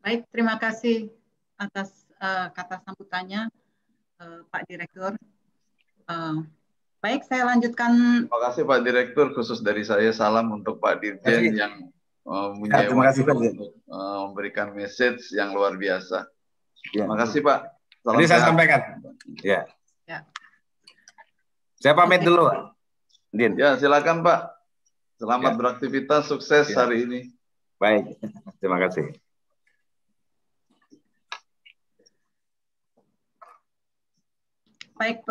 Baik, terima kasih atas kata sambutannya, Pak Direktur. Baik, saya lanjutkan. Terima kasih Pak Direktur, khusus dari saya salam untuk Pak Dirjen yang punya waktu untuk memberikan message yang luar biasa. Terima kasih Pak. Tadi saya sampaikan. Ya. Saya pamit dulu, Din. Ya, silakan Pak. Selamat beraktivitas, sukses hari ini. Baik, terima kasih. Baik,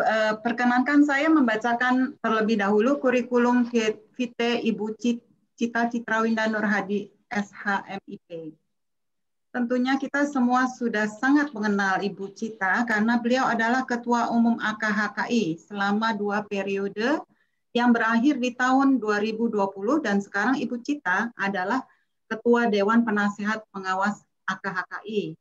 perkenankan saya membacakan terlebih dahulu kurikulum vitae Ibu Cita Citrawinda Nurhadi, SHMIP. Tentunya kita semua sudah sangat mengenal Ibu Cita karena beliau adalah Ketua Umum AKHKI selama 2 periode yang berakhir di tahun 2020 dan sekarang Ibu Cita adalah Ketua Dewan Penasehat Pengawas AKHKI.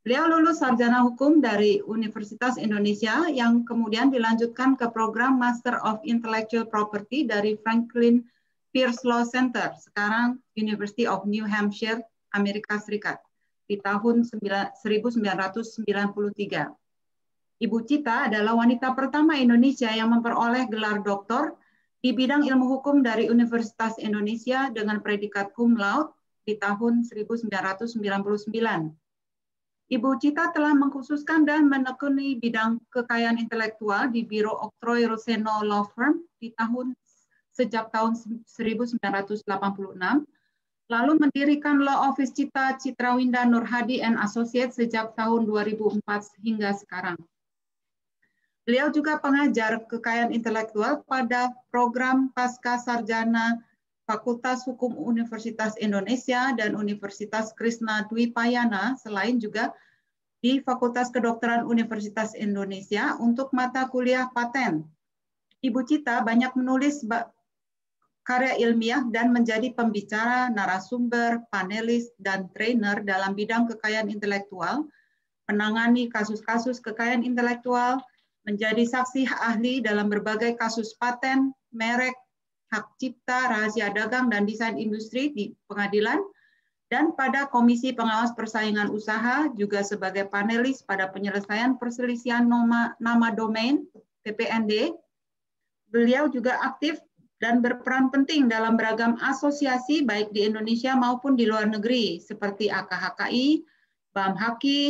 Beliau lulus sarjana hukum dari Universitas Indonesia yang kemudian dilanjutkan ke program Master of Intellectual Property dari Franklin Pierce Law Center, sekarang University of New Hampshire, Amerika Serikat, di tahun 1993. Ibu Cita adalah wanita pertama Indonesia yang memperoleh gelar doktor di bidang ilmu hukum dari Universitas Indonesia dengan predikat cum laude di tahun 1999. Ibu Cita telah mengkhususkan dan menekuni bidang kekayaan intelektual di Biro Octroy Roseno Law Firm sejak tahun 1986, lalu mendirikan Law Office Cita Citrawinda Nurhadi and Associates sejak tahun 2004 hingga sekarang. Beliau juga pengajar kekayaan intelektual pada program Pasca Sarjana Fakultas Hukum Universitas Indonesia dan Universitas Krishna Dwipayana, selain juga di Fakultas Kedokteran Universitas Indonesia untuk mata kuliah paten. Ibu Cita banyak menulis karya ilmiah dan menjadi pembicara, narasumber, panelis, dan trainer dalam bidang kekayaan intelektual, menangani kasus-kasus kekayaan intelektual, menjadi saksi ahli dalam berbagai kasus paten, merek, hak cipta, rahasia dagang, dan desain industri di pengadilan, dan pada Komisi Pengawas Persaingan Usaha, juga sebagai panelis pada penyelesaian perselisihan nama domain, PPND. Beliau juga aktif dan berperan penting dalam beragam asosiasi, baik di Indonesia maupun di luar negeri, seperti AKHKI, BAMHAKI,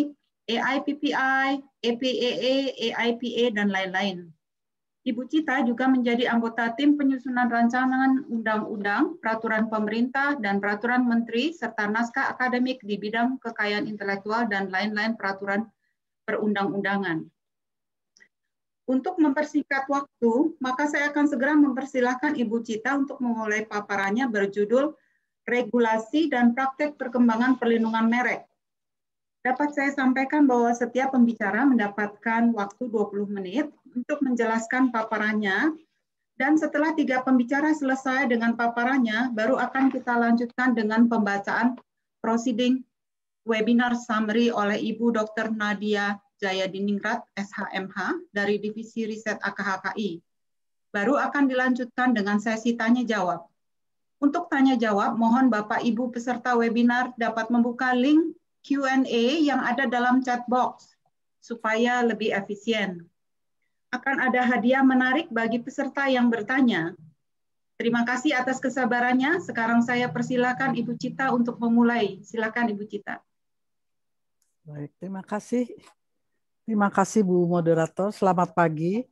AIPPI, EPAA, AIPA, dan lain-lain. Ibu Cita juga menjadi anggota tim penyusunan rancangan undang-undang, peraturan pemerintah, dan peraturan menteri, serta naskah akademik di bidang kekayaan intelektual dan lain-lain peraturan perundang-undangan. Untuk mempersingkat waktu, maka saya akan segera mempersilahkan Ibu Cita untuk memulai paparannya berjudul Regulasi dan Praktek Perkembangan Perlindungan Merek. Dapat saya sampaikan bahwa setiap pembicara mendapatkan waktu 20 menit untuk menjelaskan paparannya, dan setelah 3 pembicara selesai dengan paparannya, baru akan kita lanjutkan dengan pembacaan proceeding webinar summary oleh Ibu Dr. Nadia Jayadiningrat, SHMH, dari Divisi Riset AKHKI. Baru akan dilanjutkan dengan sesi tanya-jawab. Untuk tanya-jawab, mohon Bapak Ibu peserta webinar dapat membuka link Q&A yang ada dalam chat box supaya lebih efisien. Akan ada hadiah menarik bagi peserta yang bertanya. Terima kasih atas kesabarannya. Sekarang saya persilakan Ibu Cita untuk memulai. Silakan Ibu Cita. Baik, terima kasih. Terima kasih Bu Moderator. Selamat pagi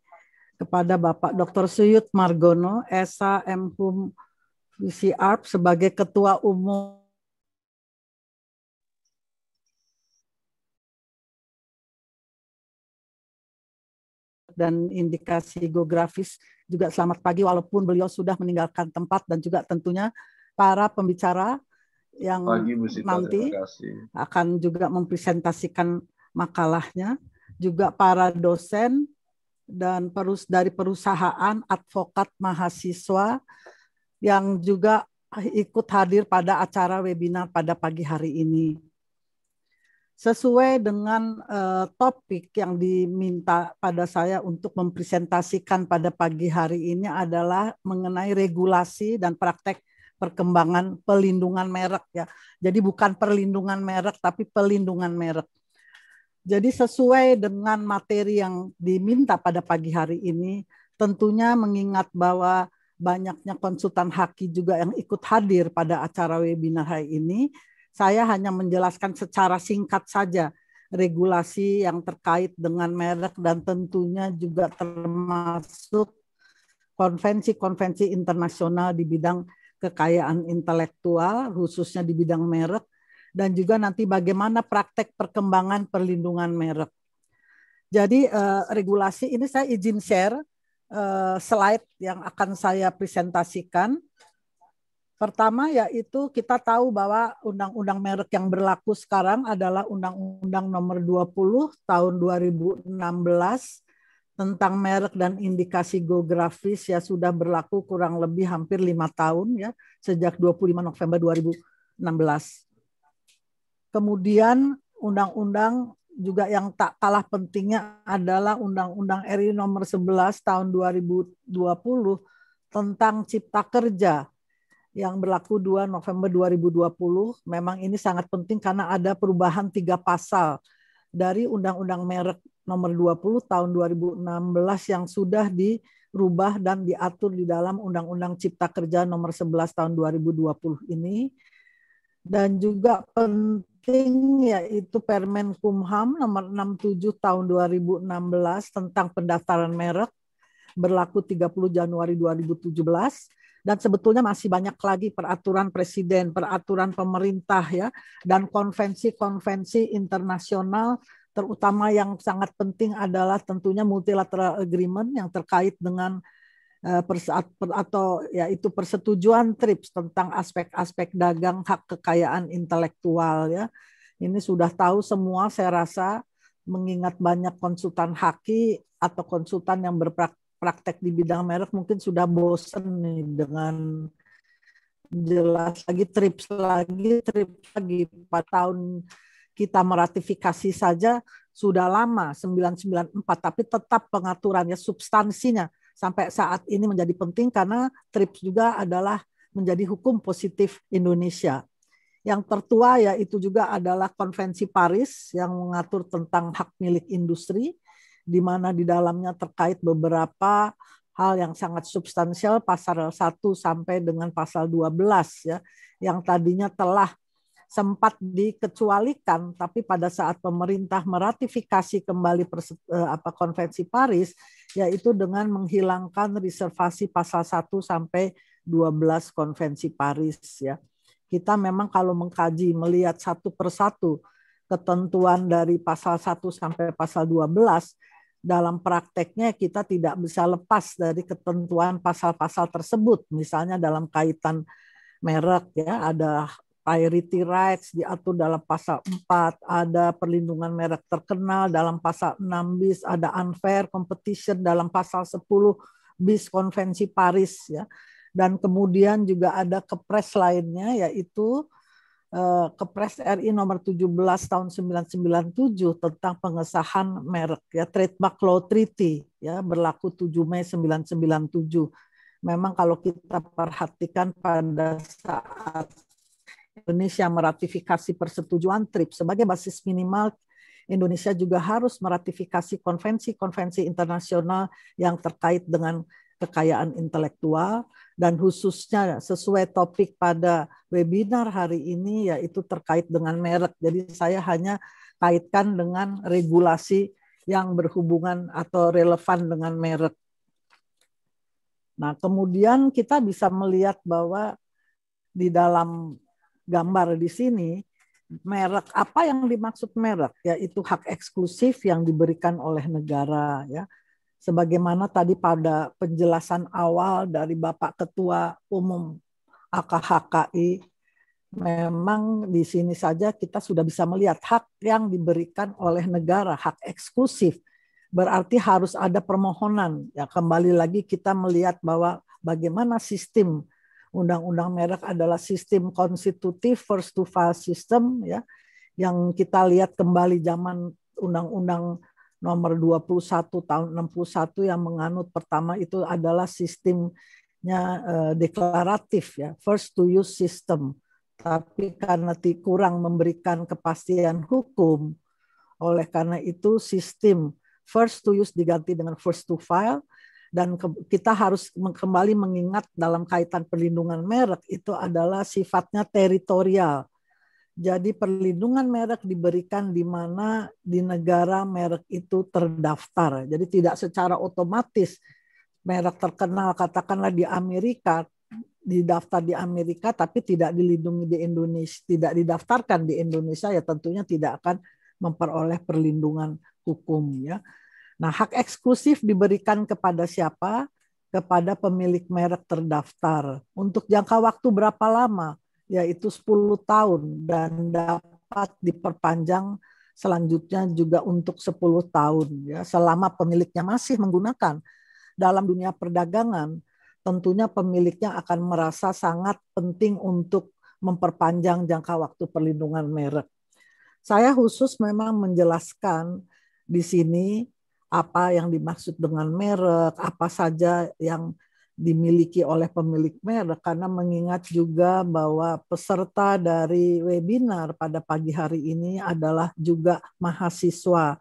kepada Bapak Dr. Suyut Margono, SH MHum VCARP sebagai Ketua Umum dan indikasi geografis. Juga selamat pagi walaupun beliau sudah meninggalkan tempat, dan juga tentunya para pembicara yang nanti akan juga mempresentasikan makalahnya, juga para dosen dan dari perusahaan, advokat, mahasiswa yang juga ikut hadir pada acara webinar pada pagi hari ini. Sesuai dengan topik yang diminta pada saya untuk mempresentasikan pada pagi hari ini adalah mengenai regulasi dan praktek perkembangan pelindungan merek ya. Jadi bukan perlindungan merek tapi pelindungan merek. Jadi sesuai dengan materi yang diminta pada pagi hari ini, tentunya mengingat bahwa banyaknya konsultan Haki juga yang ikut hadir pada acara webinar hari ini, saya hanya menjelaskan secara singkat saja regulasi yang terkait dengan merek dan tentunya juga termasuk konvensi-konvensi internasional di bidang kekayaan intelektual, khususnya di bidang merek, dan juga nanti bagaimana praktek perkembangan perlindungan merek. Jadi regulasi ini saya izin share slide yang akan saya presentasikan. Pertama yaitu kita tahu bahwa undang-undang merek yang berlaku sekarang adalah Undang-Undang Nomor 20 Tahun 2016 tentang merek dan indikasi geografis ya sudah berlaku kurang lebih hampir 5 tahun ya sejak 25 November 2016. Kemudian undang-undang juga yang tak kalah pentingnya adalah Undang-Undang RI Nomor 11 Tahun 2020 tentang Cipta Kerja yang berlaku 2 November 2020. Memang ini sangat penting karena ada perubahan 3 pasal dari Undang-Undang Merek Nomor 20 Tahun 2016 yang sudah dirubah dan diatur di dalam Undang-Undang Cipta Kerja Nomor 11 Tahun 2020 ini. Dan juga penting yaitu Permen Kumham nomor 67 tahun 2016 tentang pendaftaran merek berlaku 30 Januari 2017 dan sebetulnya masih banyak lagi peraturan presiden, peraturan pemerintah ya dan konvensi-konvensi internasional terutama yang sangat penting adalah tentunya multilateral agreement yang terkait dengan atau yaitu persetujuan TRIPS tentang aspek-aspek dagang hak kekayaan intelektual ya. Ini sudah tahu semua saya rasa mengingat banyak konsultan Haki atau konsultan yang berpraktek di bidang merek mungkin sudah bosan nih dengan jelas lagi TRIPS lagi pada tahun kita meratifikasi saja sudah lama 994 tapi tetap pengaturannya substansinya sampai saat ini menjadi penting karena TRIPS juga adalah menjadi hukum positif Indonesia. Yang tertua yaitu juga adalah Konvensi Paris yang mengatur tentang hak milik industri, di mana di dalamnya terkait beberapa hal yang sangat substansial pasal 1 sampai dengan pasal 12 ya, yang tadinya telah sempat dikecualikan, tapi pada saat pemerintah meratifikasi kembali Konvensi Paris, yaitu dengan menghilangkan reservasi pasal 1 sampai 12 Konvensi Paris. Ya. Kita memang kalau mengkaji, melihat satu persatu ketentuan dari pasal 1 sampai pasal 12, dalam prakteknya kita tidak bisa lepas dari ketentuan pasal-pasal tersebut. Misalnya dalam kaitan merek, ya ada priority rights diatur dalam pasal 4, ada perlindungan merek terkenal dalam pasal 6 bis, ada unfair competition dalam pasal 10 bis Konvensi Paris ya. Dan kemudian juga ada kepres lainnya yaitu Kepres RI nomor 17 tahun 1997 tentang pengesahan merek ya, Trademark Law Treaty ya, berlaku 7 Mei 1997. Memang kalau kita perhatikan pada saat Indonesia meratifikasi persetujuan TRIPS sebagai basis minimal, Indonesia juga harus meratifikasi konvensi-konvensi internasional yang terkait dengan kekayaan intelektual dan khususnya sesuai topik pada webinar hari ini yaitu terkait dengan merek. Jadi saya hanya kaitkan dengan regulasi yang berhubungan atau relevan dengan merek. Nah, kemudian kita bisa melihat bahwa di dalam gambar di sini, merek apa yang dimaksud merek? Yaitu hak eksklusif yang diberikan oleh negara. Ya. Sebagaimana tadi pada penjelasan awal dari Bapak Ketua Umum AKHKI, memang di sini saja kita sudah bisa melihat hak yang diberikan oleh negara, hak eksklusif. Berarti harus ada permohonan. Ya, kembali lagi kita melihat bahwa bagaimana sistem Undang-Undang Merek adalah sistem konstitutif first to file system ya, yang kita lihat kembali zaman Undang-Undang Nomor 21 tahun 61 yang menganut pertama itu adalah sistem deklaratif ya, first to use system. Tapi karena kurang memberikan kepastian hukum, oleh karena itu sistem first to use diganti dengan first to file, dan kita harus kembali mengingat dalam kaitan perlindungan merek itu adalah sifatnya teritorial. Jadi perlindungan merek diberikan di mana di negara merek itu terdaftar. Jadi tidak secara otomatis merek terkenal katakanlah di Amerika, didaftar di Amerika tapi tidak dilindungi di Indonesia, tidak didaftarkan di Indonesia, ya tentunya tidak akan memperoleh perlindungan hukum ya. Nah, hak eksklusif diberikan kepada siapa? Kepada pemilik merek terdaftar. Untuk jangka waktu berapa lama? Yaitu 10 tahun dan dapat diperpanjang selanjutnya juga untuk 10 tahun ya, selama pemiliknya masih menggunakan. Dalam dunia perdagangan, tentunya pemiliknya akan merasa sangat penting untuk memperpanjang jangka waktu perlindungan merek. Saya khusus memang menjelaskan di sini apa yang dimaksud dengan merek, apa saja yang dimiliki oleh pemilik merek, karena mengingat juga bahwa peserta dari webinar pada pagi hari ini adalah juga mahasiswa.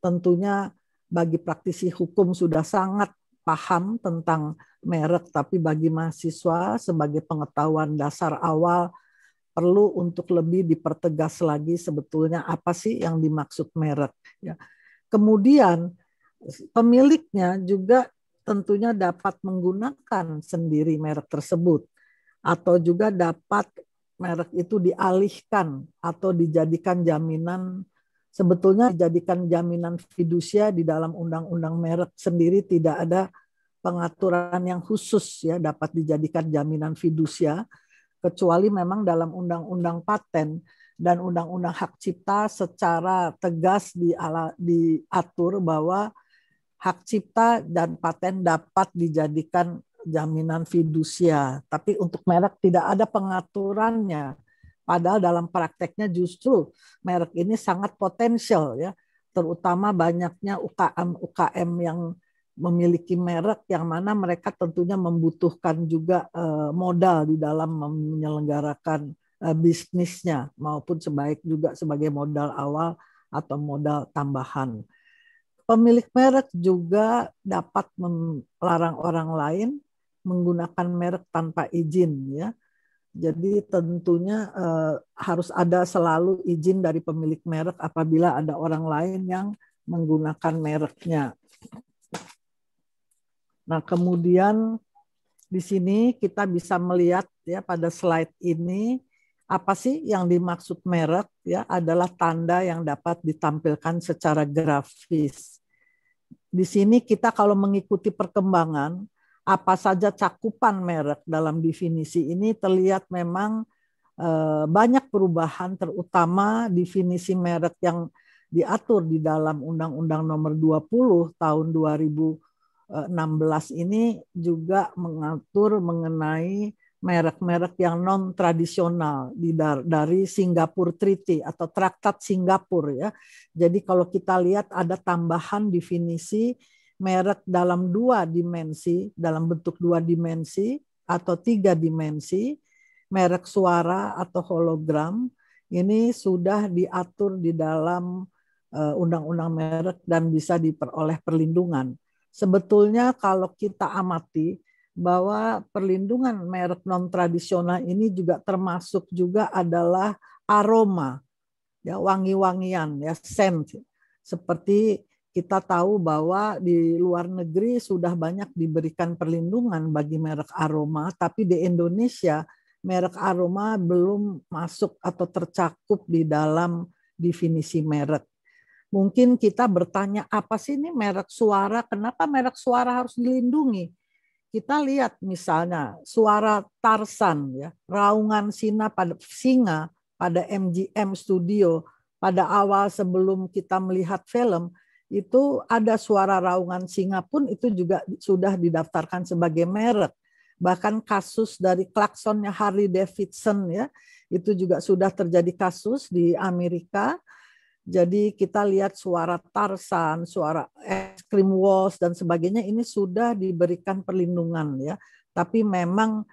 Tentunya bagi praktisi hukum sudah sangat paham tentang merek, tapi bagi mahasiswa sebagai pengetahuan dasar awal perlu untuk lebih dipertegas lagi sebetulnya apa sih yang dimaksud merek. Ya. Kemudian pemiliknya juga tentunya dapat menggunakan sendiri merek tersebut atau juga dapat merek itu dialihkan atau dijadikan jaminan, sebetulnya dijadikan jaminan fidusia di dalam undang-undang merek sendiri tidak ada pengaturan yang khusus ya dapat dijadikan jaminan fidusia, kecuali memang dalam undang-undang paten dan undang-undang hak cipta secara tegas diatur bahwa hak cipta dan paten dapat dijadikan jaminan fidusia. Tapi untuk merek tidak ada pengaturannya. Padahal dalam prakteknya justru merek ini sangat potensial ya, terutama banyaknya UKM yang memiliki merek yang mana mereka tentunya membutuhkan juga modal di dalam menyelenggarakan bisnisnya maupun juga sebagai modal awal atau modal tambahan. Pemilik merek juga dapat melarang orang lain menggunakan merek tanpa izin ya. Jadi tentunya harus ada selalu izin dari pemilik merek apabila ada orang lain yang menggunakan mereknya. Nah, kemudian di sini kita bisa melihat ya pada slide ini apa sih yang dimaksud merek ya, adalah tanda yang dapat ditampilkan secara grafis. Di sini kita kalau mengikuti perkembangan apa saja cakupan merek dalam definisi ini terlihat memang banyak perubahan, terutama definisi merek yang diatur di dalam Undang-Undang Nomor 20 tahun 2016 ini juga mengatur mengenai merek-merek yang non-tradisional dari Singapore Treaty atau Traktat Singapura ya. Jadi kalau kita lihat ada tambahan definisi merek dalam 2 dimensi, dalam bentuk 2 dimensi atau 3 dimensi, merek suara atau hologram, ini sudah diatur di dalam Undang-Undang Merek dan bisa diperoleh perlindungan. Sebetulnya kalau kita amati bahwa perlindungan merek non-tradisional ini juga termasuk juga adalah aroma, ya, wangi-wangian, ya, scent. Seperti kita tahu bahwa di luar negeri sudah banyak diberikan perlindungan bagi merek aroma, tapi di Indonesia merek aroma belum masuk atau tercakup di dalam definisi merek. Mungkin kita bertanya, apa sih ini merek suara? Kenapa merek suara harus dilindungi? Kita lihat misalnya suara Tarzan, ya, raungan singa pada MGM Studio pada awal sebelum kita melihat film itu ada suara raungan singa pun itu juga sudah didaftarkan sebagai merek. Bahkan kasus dari klaksonnya Harley Davidson ya itu juga sudah terjadi kasus di Amerika. Jadi kita lihat suara Tarzan, suara Extreme Waltz dan sebagainya ini sudah diberikan perlindungan ya. Tapi memang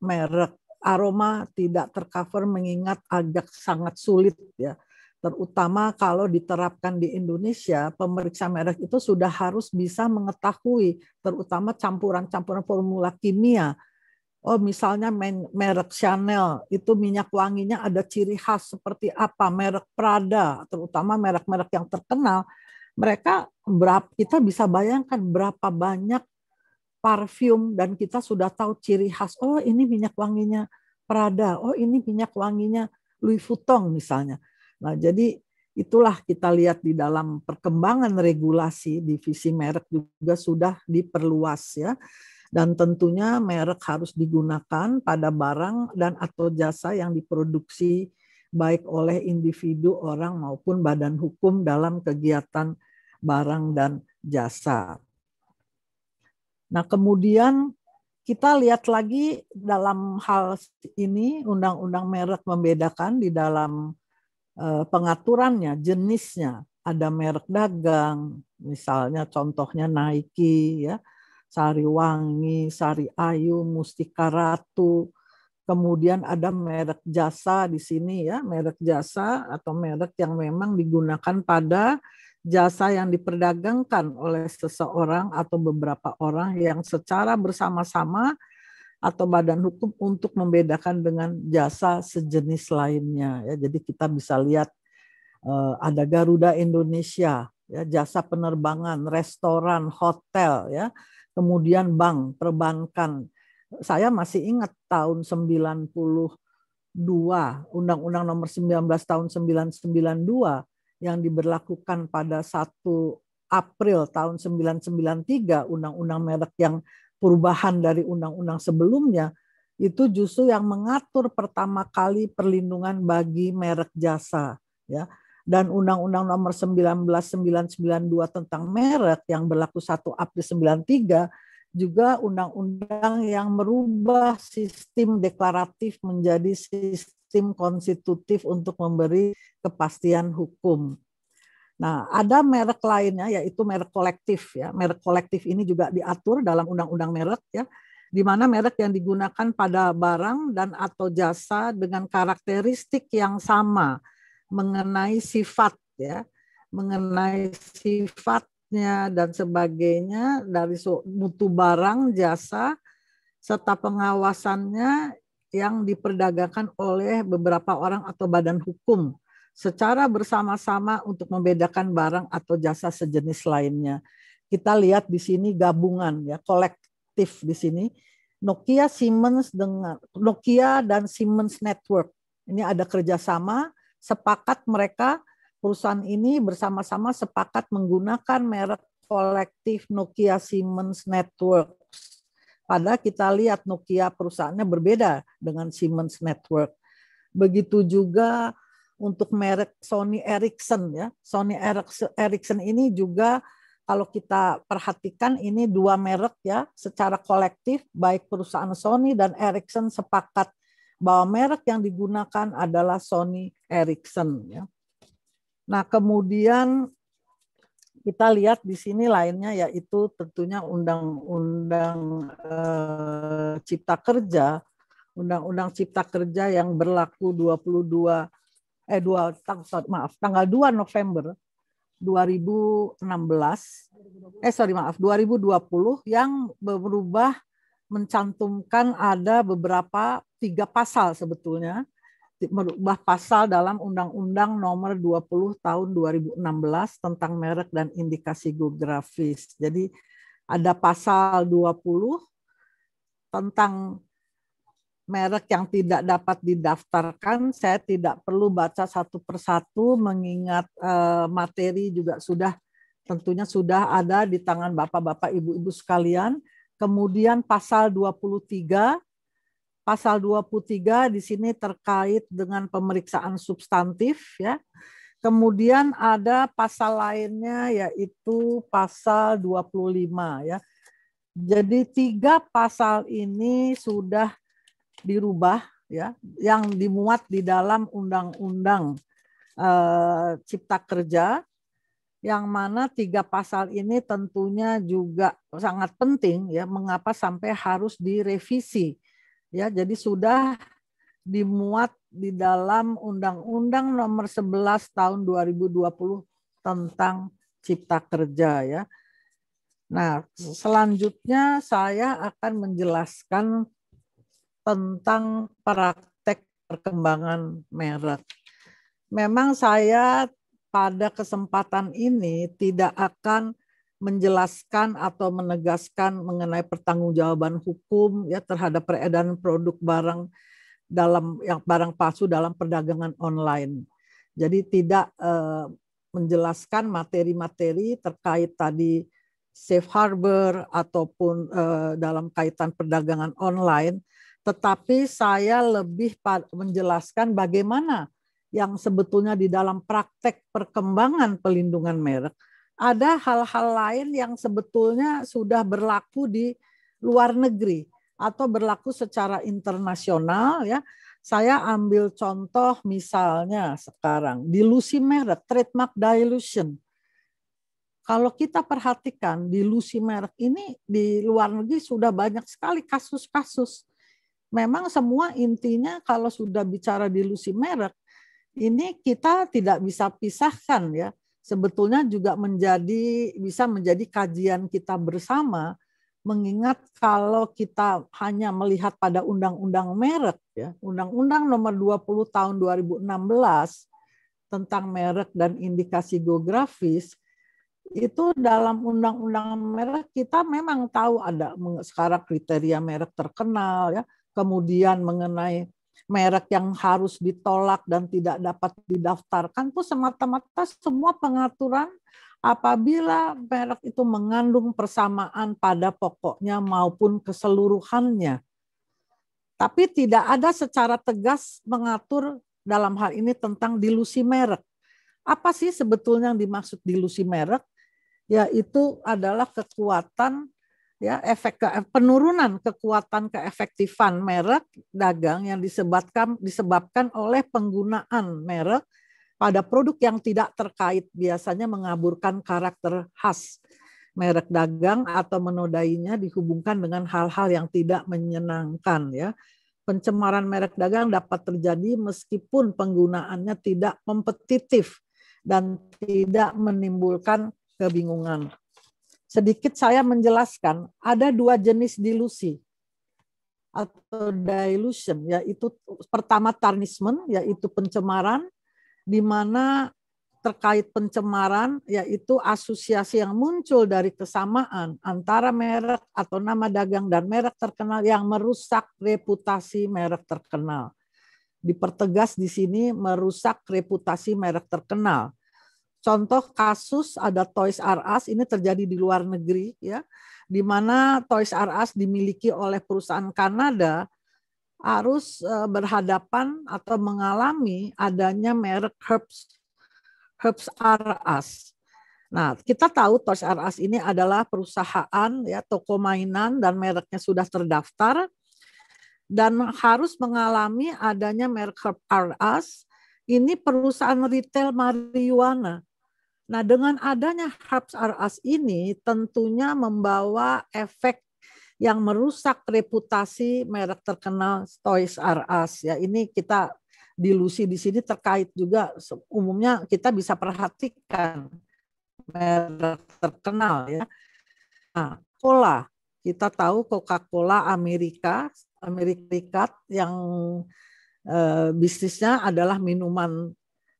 merek aroma tidak tercover mengingat agak sangat sulit ya. Terutama kalau diterapkan di Indonesia, pemeriksa merek itu sudah harus bisa mengetahui terutama campuran-campuran formula kimia. Oh, misalnya merek Chanel itu minyak wanginya ada ciri khas seperti apa, merek Prada, terutama merek-merek yang terkenal, kita bisa bayangkan berapa banyak parfum dan kita sudah tahu ciri khas. Oh, ini minyak wanginya Prada, oh ini minyak wanginya Louis Vuitton misalnya. Nah, jadi itulah kita lihat di dalam perkembangan regulasi divisi merek juga sudah diperluas ya. Dan tentunya merek harus digunakan pada barang dan atau jasa yang diproduksi baik oleh individu, orang maupun badan hukum dalam kegiatan barang dan jasa. Nah, kemudian kita lihat lagi dalam hal ini, undang-undang merek membedakan di dalam pengaturannya, jenisnya. Ada merek dagang, misalnya contohnya Nike, ya, Sariwangi, Sari Ayu, Mustika Ratu. Kemudian ada merek jasa di sini ya, merek jasa atau merek yang memang digunakan pada jasa yang diperdagangkan oleh seseorang atau beberapa orang yang secara bersama-sama atau badan hukum untuk membedakan dengan jasa sejenis lainnya ya. Jadi kita bisa lihat ada Garuda Indonesia ya, jasa penerbangan, restoran, hotel ya. Kemudian bank, perbankan. Saya masih ingat tahun 92, Undang-Undang Nomor 19 tahun 992 yang diberlakukan pada 1 April tahun 993, Undang-Undang merek yang perubahan dari undang-undang sebelumnya, itu justru yang mengatur pertama kali perlindungan bagi merek jasa. Ya. Dan Undang-Undang Nomor 19.992 tentang merek yang berlaku 1 April 93 juga undang-undang yang merubah sistem deklaratif menjadi sistem konstitutif untuk memberi kepastian hukum. Nah, ada merek lainnya yaitu merek kolektif ya. Merek kolektif ini juga diatur dalam undang-undang merek ya, di mana merek yang digunakan pada barang dan atau jasa dengan karakteristik yang sama mengenai sifat ya, mengenai sifatnya dan sebagainya dari mutu barang, jasa serta pengawasannya yang diperdagangkan oleh beberapa orang atau badan hukum secara bersama-sama untuk membedakan barang atau jasa sejenis lainnya. Kita lihat di sini gabungan ya, kolektif di sini. Nokia dan Siemens Network. Ini ada kerjasama, sepakat mereka, perusahaan ini bersama-sama sepakat menggunakan merek kolektif Nokia Siemens Network. Padahal kita lihat Nokia perusahaannya berbeda dengan Siemens Network. Begitu juga untuk merek Sony Ericsson ya. Sony Ericsson ini juga kalau kita perhatikan ini dua merek ya, secara kolektif baik perusahaan Sony dan Ericsson sepakat bahwa merek yang digunakan adalah Sony Ericsson ya. Nah, kemudian kita lihat di sini lainnya yaitu tentunya Undang-Undang Cipta Kerja, Undang-Undang Cipta Kerja yang berlaku tanggal 2 November 2020 yang berubah mencantumkan ada beberapa 3 pasal sebetulnya, merubah pasal dalam Undang-Undang Nomor 20 tahun 2016 tentang merek dan indikasi geografis. Jadi ada pasal 20 tentang merek yang tidak dapat didaftarkan. Saya tidak perlu baca satu persatu mengingat materi juga tentunya sudah ada di tangan Bapak-bapak, Ibu-ibu sekalian. Kemudian pasal 23 di sini terkait dengan pemeriksaan substantif ya. Kemudian ada pasal lainnya yaitu pasal 25 ya. Jadi 3 pasal ini sudah dirubah ya, yang dimuat di dalam Undang-Undang Cipta Kerja yang mana 3 pasal ini tentunya juga sangat penting ya, mengapa sampai harus direvisi. Ya, jadi sudah dimuat di dalam Undang-Undang Nomor 11 Tahun 2020 tentang Cipta Kerja ya. Nah, selanjutnya saya akan menjelaskan tentang praktek perkembangan merek. Memang saya pada kesempatan ini tidak akan menjelaskan atau menegaskan mengenai pertanggungjawaban hukum ya terhadap peredaran produk barang barang palsu dalam perdagangan online. Jadi tidak menjelaskan materi-materi terkait tadi safe harbor ataupun dalam kaitan perdagangan online, tetapi saya lebih menjelaskan bagaimana yang sebetulnya di dalam praktek perkembangan pelindungan merek ada hal-hal lain yang sebetulnya sudah berlaku di luar negeri atau berlaku secara internasional ya. Saya ambil contoh misalnya sekarang dilusi merek, trademark dilution. Kalau kita perhatikan dilusi merek ini di luar negeri sudah banyak sekali kasus-kasus. Memang semua intinya kalau sudah bicara dilusi merek, ini kita tidak bisa pisahkan ya. Sebetulnya juga bisa menjadi kajian kita bersama, mengingat kalau kita hanya melihat pada undang-undang merek ya, Undang-Undang Nomor 20 Tahun 2016 tentang merek dan indikasi geografis, itu dalam undang-undang merek kita memang tahu ada sekarang kriteria merek terkenal ya, kemudian mengenai merek yang harus ditolak dan tidak dapat didaftarkan itu semata-mata semua pengaturan apabila merek itu mengandung persamaan pada pokoknya maupun keseluruhannya. Tapi tidak ada secara tegas mengatur dalam hal ini tentang dilusi merek. Apa sih sebetulnya yang dimaksud dilusi merek? Yaitu adalah kekuatan ya penurunan kekuatan keefektifan merek dagang yang disebabkan oleh penggunaan merek pada produk yang tidak terkait, biasanya mengaburkan karakter khas merek dagang atau menodainya dihubungkan dengan hal-hal yang tidak menyenangkan ya. Pencemaran merek dagang dapat terjadi meskipun penggunaannya tidak kompetitif dan tidak menimbulkan kebingungan. Sedikit saya menjelaskan, ada 2 jenis dilusi atau dilution, yaitu pertama tarnishment, yaitu pencemaran, di mana terkait pencemaran, yaitu asosiasi yang muncul dari kesamaan antara merek atau nama dagang dan merek terkenal yang merusak reputasi merek terkenal. Dipertegas di sini merusak reputasi merek terkenal. Contoh kasus ada Toys R Us, ini terjadi di luar negeri ya, di mana Toys R Us dimiliki oleh perusahaan Kanada harus berhadapan atau mengalami adanya merek Herbs R Us. Nah, kita tahu Toys R Us ini adalah perusahaan ya toko mainan dan mereknya sudah terdaftar dan harus mengalami adanya merek Herbs R Us. Ini perusahaan retail marijuana. Nah, dengan adanya Herbs R Us ini tentunya membawa efek yang merusak reputasi merek terkenal Toys R Us. Ya, ini kita dilusi di sini terkait juga umumnya kita bisa perhatikan merek terkenal ya. Nah, Cola, kita tahu Coca-Cola Amerika Serikat yang bisnisnya adalah minuman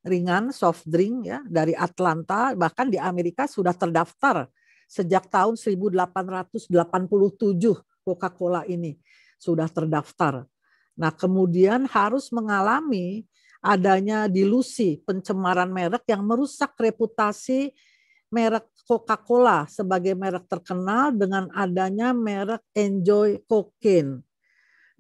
ringan, soft drink ya dari Atlanta, bahkan di Amerika sudah terdaftar sejak tahun 1887 Coca-Cola ini sudah terdaftar. Nah, kemudian harus mengalami adanya dilusi pencemaran merek yang merusak reputasi merek Coca-Cola sebagai merek terkenal dengan adanya merek Enjoy Cocaine.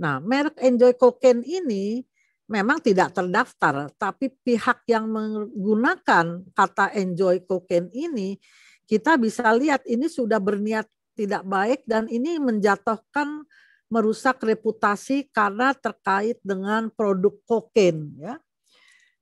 Nah, merek Enjoy Cocaine ini memang tidak terdaftar, tapi pihak yang menggunakan kata Enjoy Cocaine ini, kita bisa lihat ini sudah berniat tidak baik dan ini menjatuhkan merusak reputasi karena terkait dengan produk kokain ya.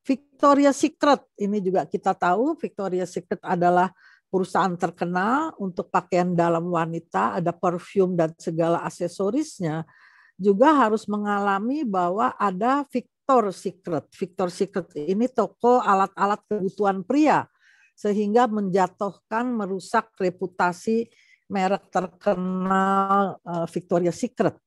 Victoria's Secret, ini juga kita tahu Victoria's Secret adalah perusahaan terkenal untuk pakaian dalam wanita, ada perfume dan segala aksesorisnya, juga harus mengalami bahwa ada Victoria's Secret. Victoria's Secret ini toko alat-alat kebutuhan pria, sehingga menjatuhkan, merusak reputasi merek terkenal Victoria's Secret.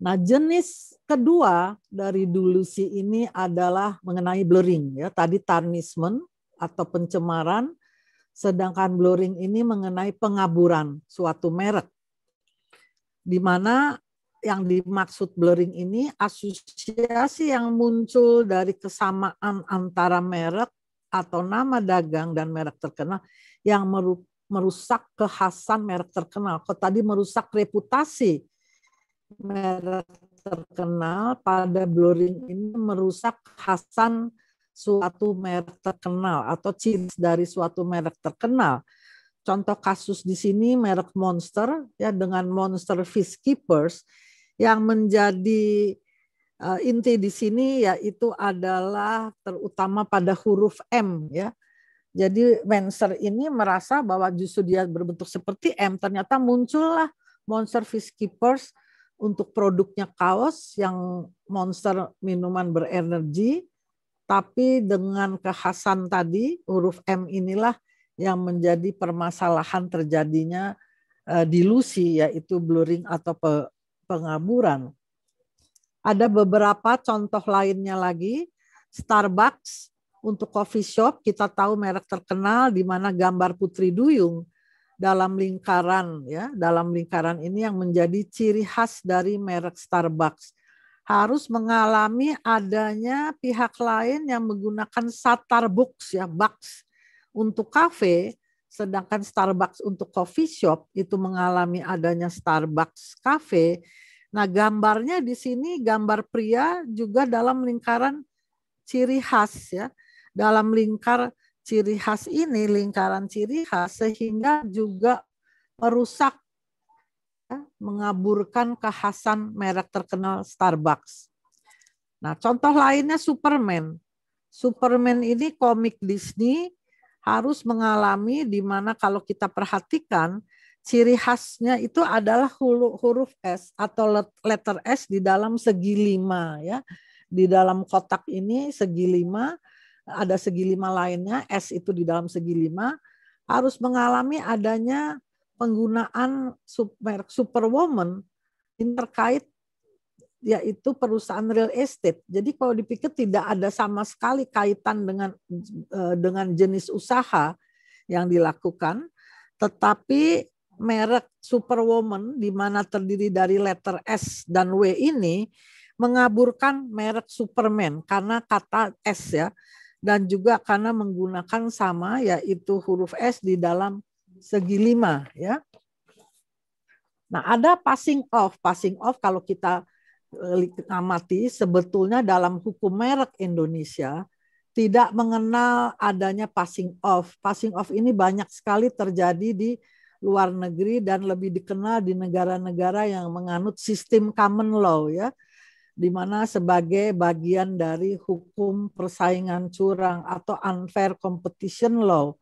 Nah, jenis kedua dari delusi ini adalah mengenai blurring. Ya, tadi tarnishment atau pencemaran, sedangkan blurring ini mengenai pengaburan suatu merek. Di mana yang dimaksud blurring ini asosiasi yang muncul dari kesamaan antara merek atau nama dagang dan merek terkenal yang merusak kekhasan merek terkenal. Kalau tadi merusak reputasi merek terkenal, pada blurring ini merusak kekhasan suatu merek terkenal atau ciri dari suatu merek terkenal. Contoh kasus di sini merek Monster ya, dengan Monster Fish Keepers, yang menjadi inti di sini yaitu adalah terutama pada huruf M ya. Jadi Monster ini merasa bahwa justru dia berbentuk seperti M, ternyata muncullah Monster Fish Keepers untuk produknya kaos yang Monster minuman berenergi, tapi dengan kekhasan tadi huruf M inilah yang menjadi permasalahan terjadinya dilusi, yaitu blurring atau pengaburan. Ada beberapa contoh lainnya lagi. Starbucks untuk coffee shop, kita tahu merek terkenal di mana gambar Putri Duyung dalam lingkaran ya, dalam lingkaran ini yang menjadi ciri khas dari merek Starbucks. Harus mengalami adanya pihak lain yang menggunakan Starbucks ya, box untuk kafe, sedangkan Starbucks untuk coffee shop itu mengalami adanya Starbucks cafe. Nah, gambarnya di sini gambar pria juga dalam lingkaran ciri khas ya. Dalam lingkar ciri khas ini, lingkaran ciri khas, sehingga juga merusak, ya, mengaburkan kekhasan merek terkenal Starbucks. Nah, contoh lainnya Superman. Superman ini komik Disney harus mengalami di mana kalau kita perhatikan ciri khasnya itu adalah huruf S atau letter S di dalam segi 5 ya. Di dalam kotak ini segi 5, ada segi 5 lainnya, S itu di dalam segi 5, harus mengalami adanya penggunaan merek Superwoman ini terkait yaitu perusahaan real estate. Jadi kalau dipikir tidak ada sama sekali kaitan dengan jenis usaha yang dilakukan, tetapi merek Superwoman di mana terdiri dari letter S dan W ini mengaburkan merek Superman karena kata S ya, dan juga karena menggunakan sama yaitu huruf S di dalam segi 5 ya. Nah, ada passing off. Passing off kalau kita amati sebetulnya dalam hukum merek Indonesia tidak mengenal adanya passing off. Passing off ini banyak sekali terjadi di luar negeri dan lebih dikenal di negara-negara yang menganut sistem common law ya, di mana sebagai bagian dari hukum persaingan curang atau unfair competition law.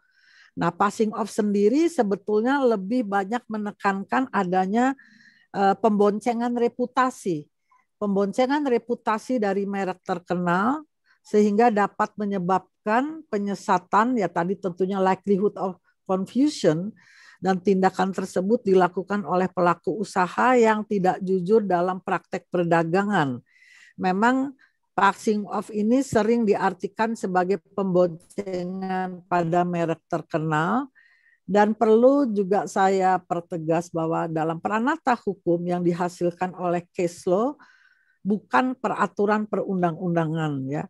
Nah, passing off sendiri sebetulnya lebih banyak menekankan adanya pemboncengan reputasi. Pemboncengan reputasi dari merek terkenal sehingga dapat menyebabkan penyesatan, ya tadi tentunya likelihood of confusion, dan tindakan tersebut dilakukan oleh pelaku usaha yang tidak jujur dalam praktek perdagangan. Memang passing off ini sering diartikan sebagai pemboncengan pada merek terkenal, dan perlu juga saya pertegas bahwa dalam peranata hukum yang dihasilkan oleh case law bukan peraturan perundang-undangan ya.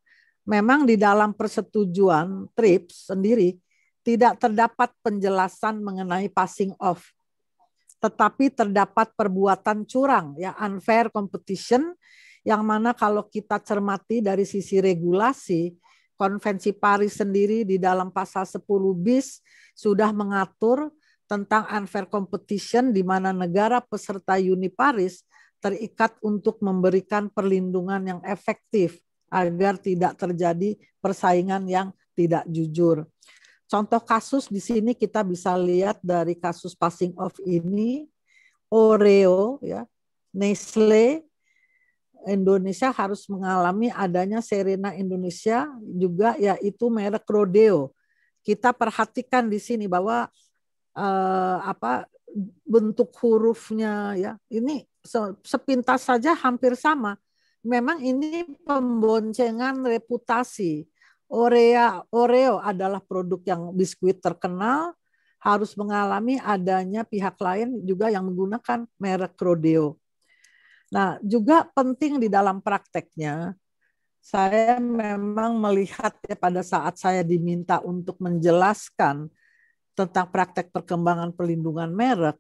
Memang di dalam persetujuan TRIPS sendiri tidak terdapat penjelasan mengenai passing off. Tetapi terdapat perbuatan curang ya, unfair competition, yang mana kalau kita cermati dari sisi regulasi, Konvensi Paris sendiri di dalam pasal 10 bis sudah mengatur tentang unfair competition di mana negara peserta Uni Paris terikat untuk memberikan perlindungan yang efektif agar tidak terjadi persaingan yang tidak jujur. Contoh kasus di sini kita bisa lihat dari kasus passing off ini, Oreo, ya, Nestle Indonesia harus mengalami adanya Serena Indonesia juga, yaitu merek Rodeo. Kita perhatikan di sini bahwa bentuk hurufnya, ya, ini sepintas saja hampir sama. Memang ini pemboncengan reputasi. Oreo adalah produk yang biskuit terkenal, harus mengalami adanya pihak lain juga yang menggunakan merek Rodeo. Nah, juga penting di dalam prakteknya, saya memang melihat ya, pada saat saya diminta untuk menjelaskan tentang praktek perkembangan perlindungan merek,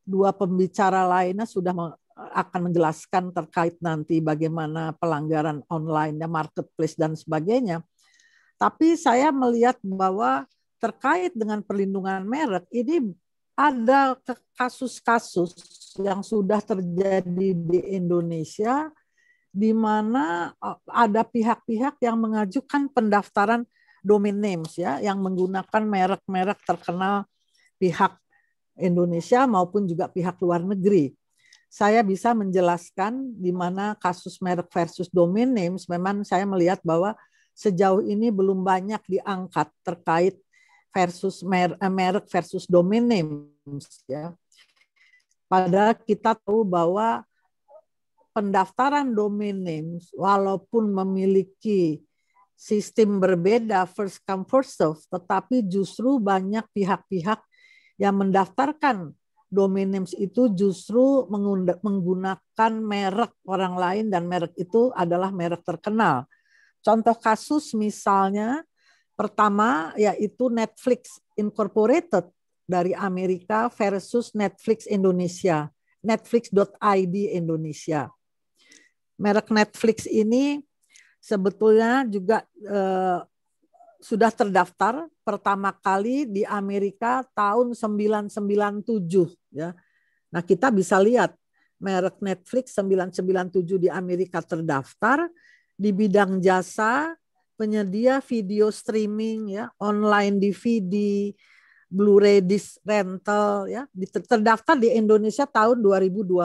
dua pembicara lainnya sudah akan menjelaskan terkait nanti bagaimana pelanggaran online, marketplace dan sebagainya. Tapi saya melihat bahwa terkait dengan perlindungan merek ini ada kasus-kasus yang sudah terjadi di Indonesia di mana ada pihak-pihak yang mengajukan pendaftaran domain names, ya, yang menggunakan merek-merek terkenal pihak Indonesia maupun juga pihak luar negeri. Saya bisa menjelaskan di mana kasus merek versus domain names, memang saya melihat bahwa sejauh ini belum banyak diangkat terkait versus merek versus domain names, ya. Padahal kita tahu bahwa pendaftaran domain names walaupun memiliki sistem berbeda first come first serve, tetapi justru banyak pihak-pihak yang mendaftarkan domain names itu justru menggunakan merek orang lain dan merek itu adalah merek terkenal. Contoh kasus misalnya pertama yaitu Netflix Incorporated dari Amerika versus Netflix Indonesia, Netflix.id Indonesia. Merek Netflix ini sebetulnya juga sudah terdaftar pertama kali di Amerika tahun 997, ya. Nah, kita bisa lihat merek Netflix 997 di Amerika terdaftar di bidang jasa penyedia video streaming, ya, online DVD, Blu-ray disc rental, ya, terdaftar di Indonesia tahun 2012.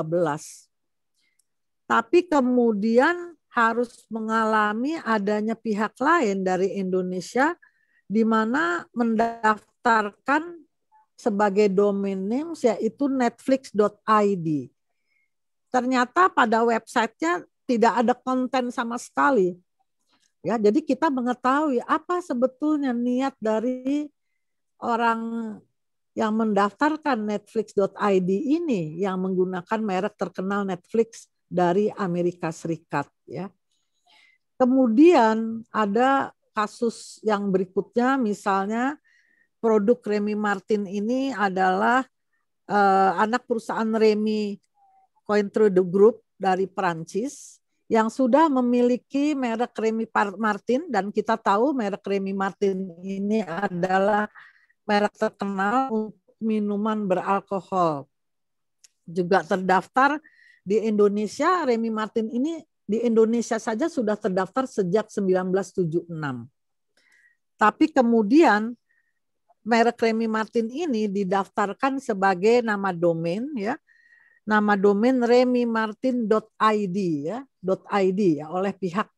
Tapi kemudian harus mengalami adanya pihak lain dari Indonesia di mana mendaftarkan sebagai domain names yaitu netflix.id. Ternyata pada websitenya tidak ada konten sama sekali. Ya, jadi kita mengetahui apa sebetulnya niat dari orang yang mendaftarkan netflix.id ini yang menggunakan merek terkenal Netflix dari Amerika Serikat, ya. Kemudian ada kasus yang berikutnya, misalnya produk Remy Martin ini adalah anak perusahaan Remy Cointreau de Group dari Perancis yang sudah memiliki merek Remy Martin, dan kita tahu merek Remy Martin ini adalah merek terkenal untuk minuman beralkohol. Juga terdaftar di Indonesia, Remy Martin ini di Indonesia saja sudah terdaftar sejak 1976. Tapi kemudian merek Remy Martin ini didaftarkan sebagai nama domain, ya. Nama domain remymartin.id, ya, .id, ya, oleh pihak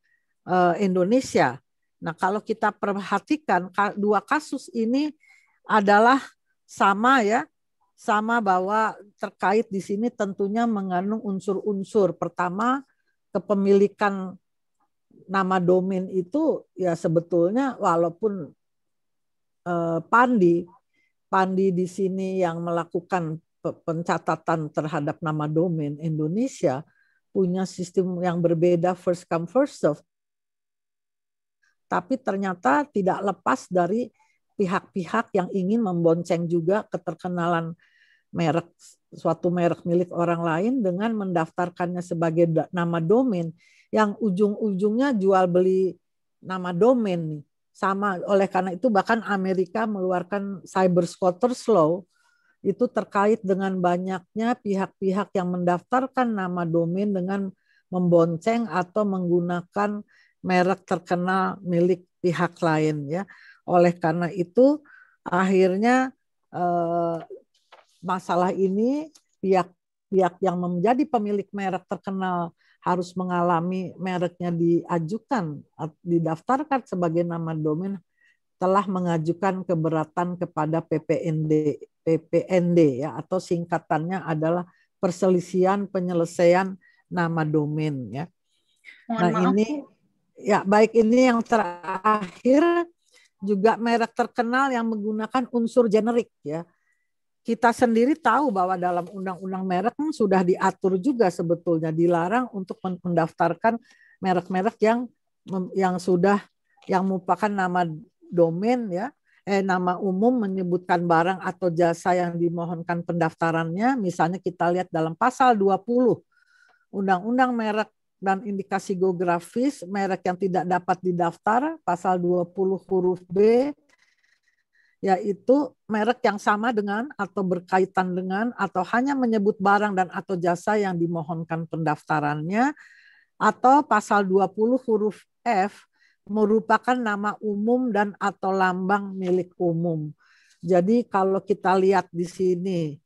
Indonesia. Nah, kalau kita perhatikan dua kasus ini adalah sama, ya, sama bahwa terkait di sini tentunya mengandung unsur-unsur. Pertama, kepemilikan nama domain itu ya sebetulnya walaupun Pandi di sini yang melakukan pencatatan terhadap nama domain Indonesia punya sistem yang berbeda first come first serve. Tapi ternyata tidak lepas dari pihak-pihak yang ingin membonceng juga keterkenalan merek, suatu merek milik orang lain dengan mendaftarkannya sebagai nama domain yang ujung-ujungnya jual beli nama domain. Sama, oleh karena itu bahkan Amerika mengeluarkan Cyber Squatters Law itu terkait dengan banyaknya pihak-pihak yang mendaftarkan nama domain dengan membonceng atau menggunakan merek terkenal milik pihak lain ya. Oleh karena itu akhirnya masalah ini pihak yang menjadi pemilik merek terkenal harus mengalami mereknya diajukan, didaftarkan sebagai nama domain, telah mengajukan keberatan kepada PPND ya, atau singkatannya adalah perselisihan penyelesaian nama domain ya. Nah, ini ya, baik, ini yang terakhir juga merek terkenal yang menggunakan unsur generik ya. Kita sendiri tahu bahwa dalam undang-undang merek sudah diatur juga sebetulnya dilarang untuk mendaftarkan merek-merek yang sudah merupakan nama domain ya, nama umum menyebutkan barang atau jasa yang dimohonkan pendaftarannya. Misalnya kita lihat dalam pasal 20 Undang-Undang Merek dan Indikasi Geografis, merek yang tidak dapat didaftar, pasal 20 huruf B, yaitu merek yang sama dengan atau berkaitan dengan atau hanya menyebut barang dan atau jasa yang dimohonkan pendaftarannya, atau pasal 20 huruf F merupakan nama umum dan atau lambang milik umum. Jadi kalau kita lihat di sini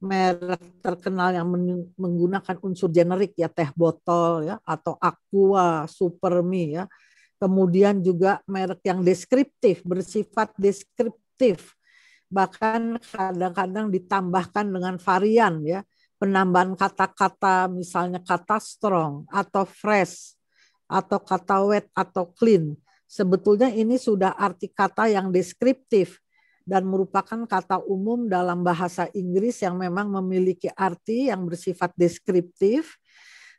merek terkenal yang menggunakan unsur generik ya, teh botol ya, atau Aqua, Supermi ya. Kemudian juga merek yang deskriptif, bersifat deskriptif, bahkan kadang-kadang ditambahkan dengan varian ya, penambahan kata-kata misalnya kata strong atau fresh atau kata wet atau clean. Sebetulnya ini sudah arti kata yang deskriptif dan merupakan kata umum dalam bahasa Inggris yang memang memiliki arti yang bersifat deskriptif.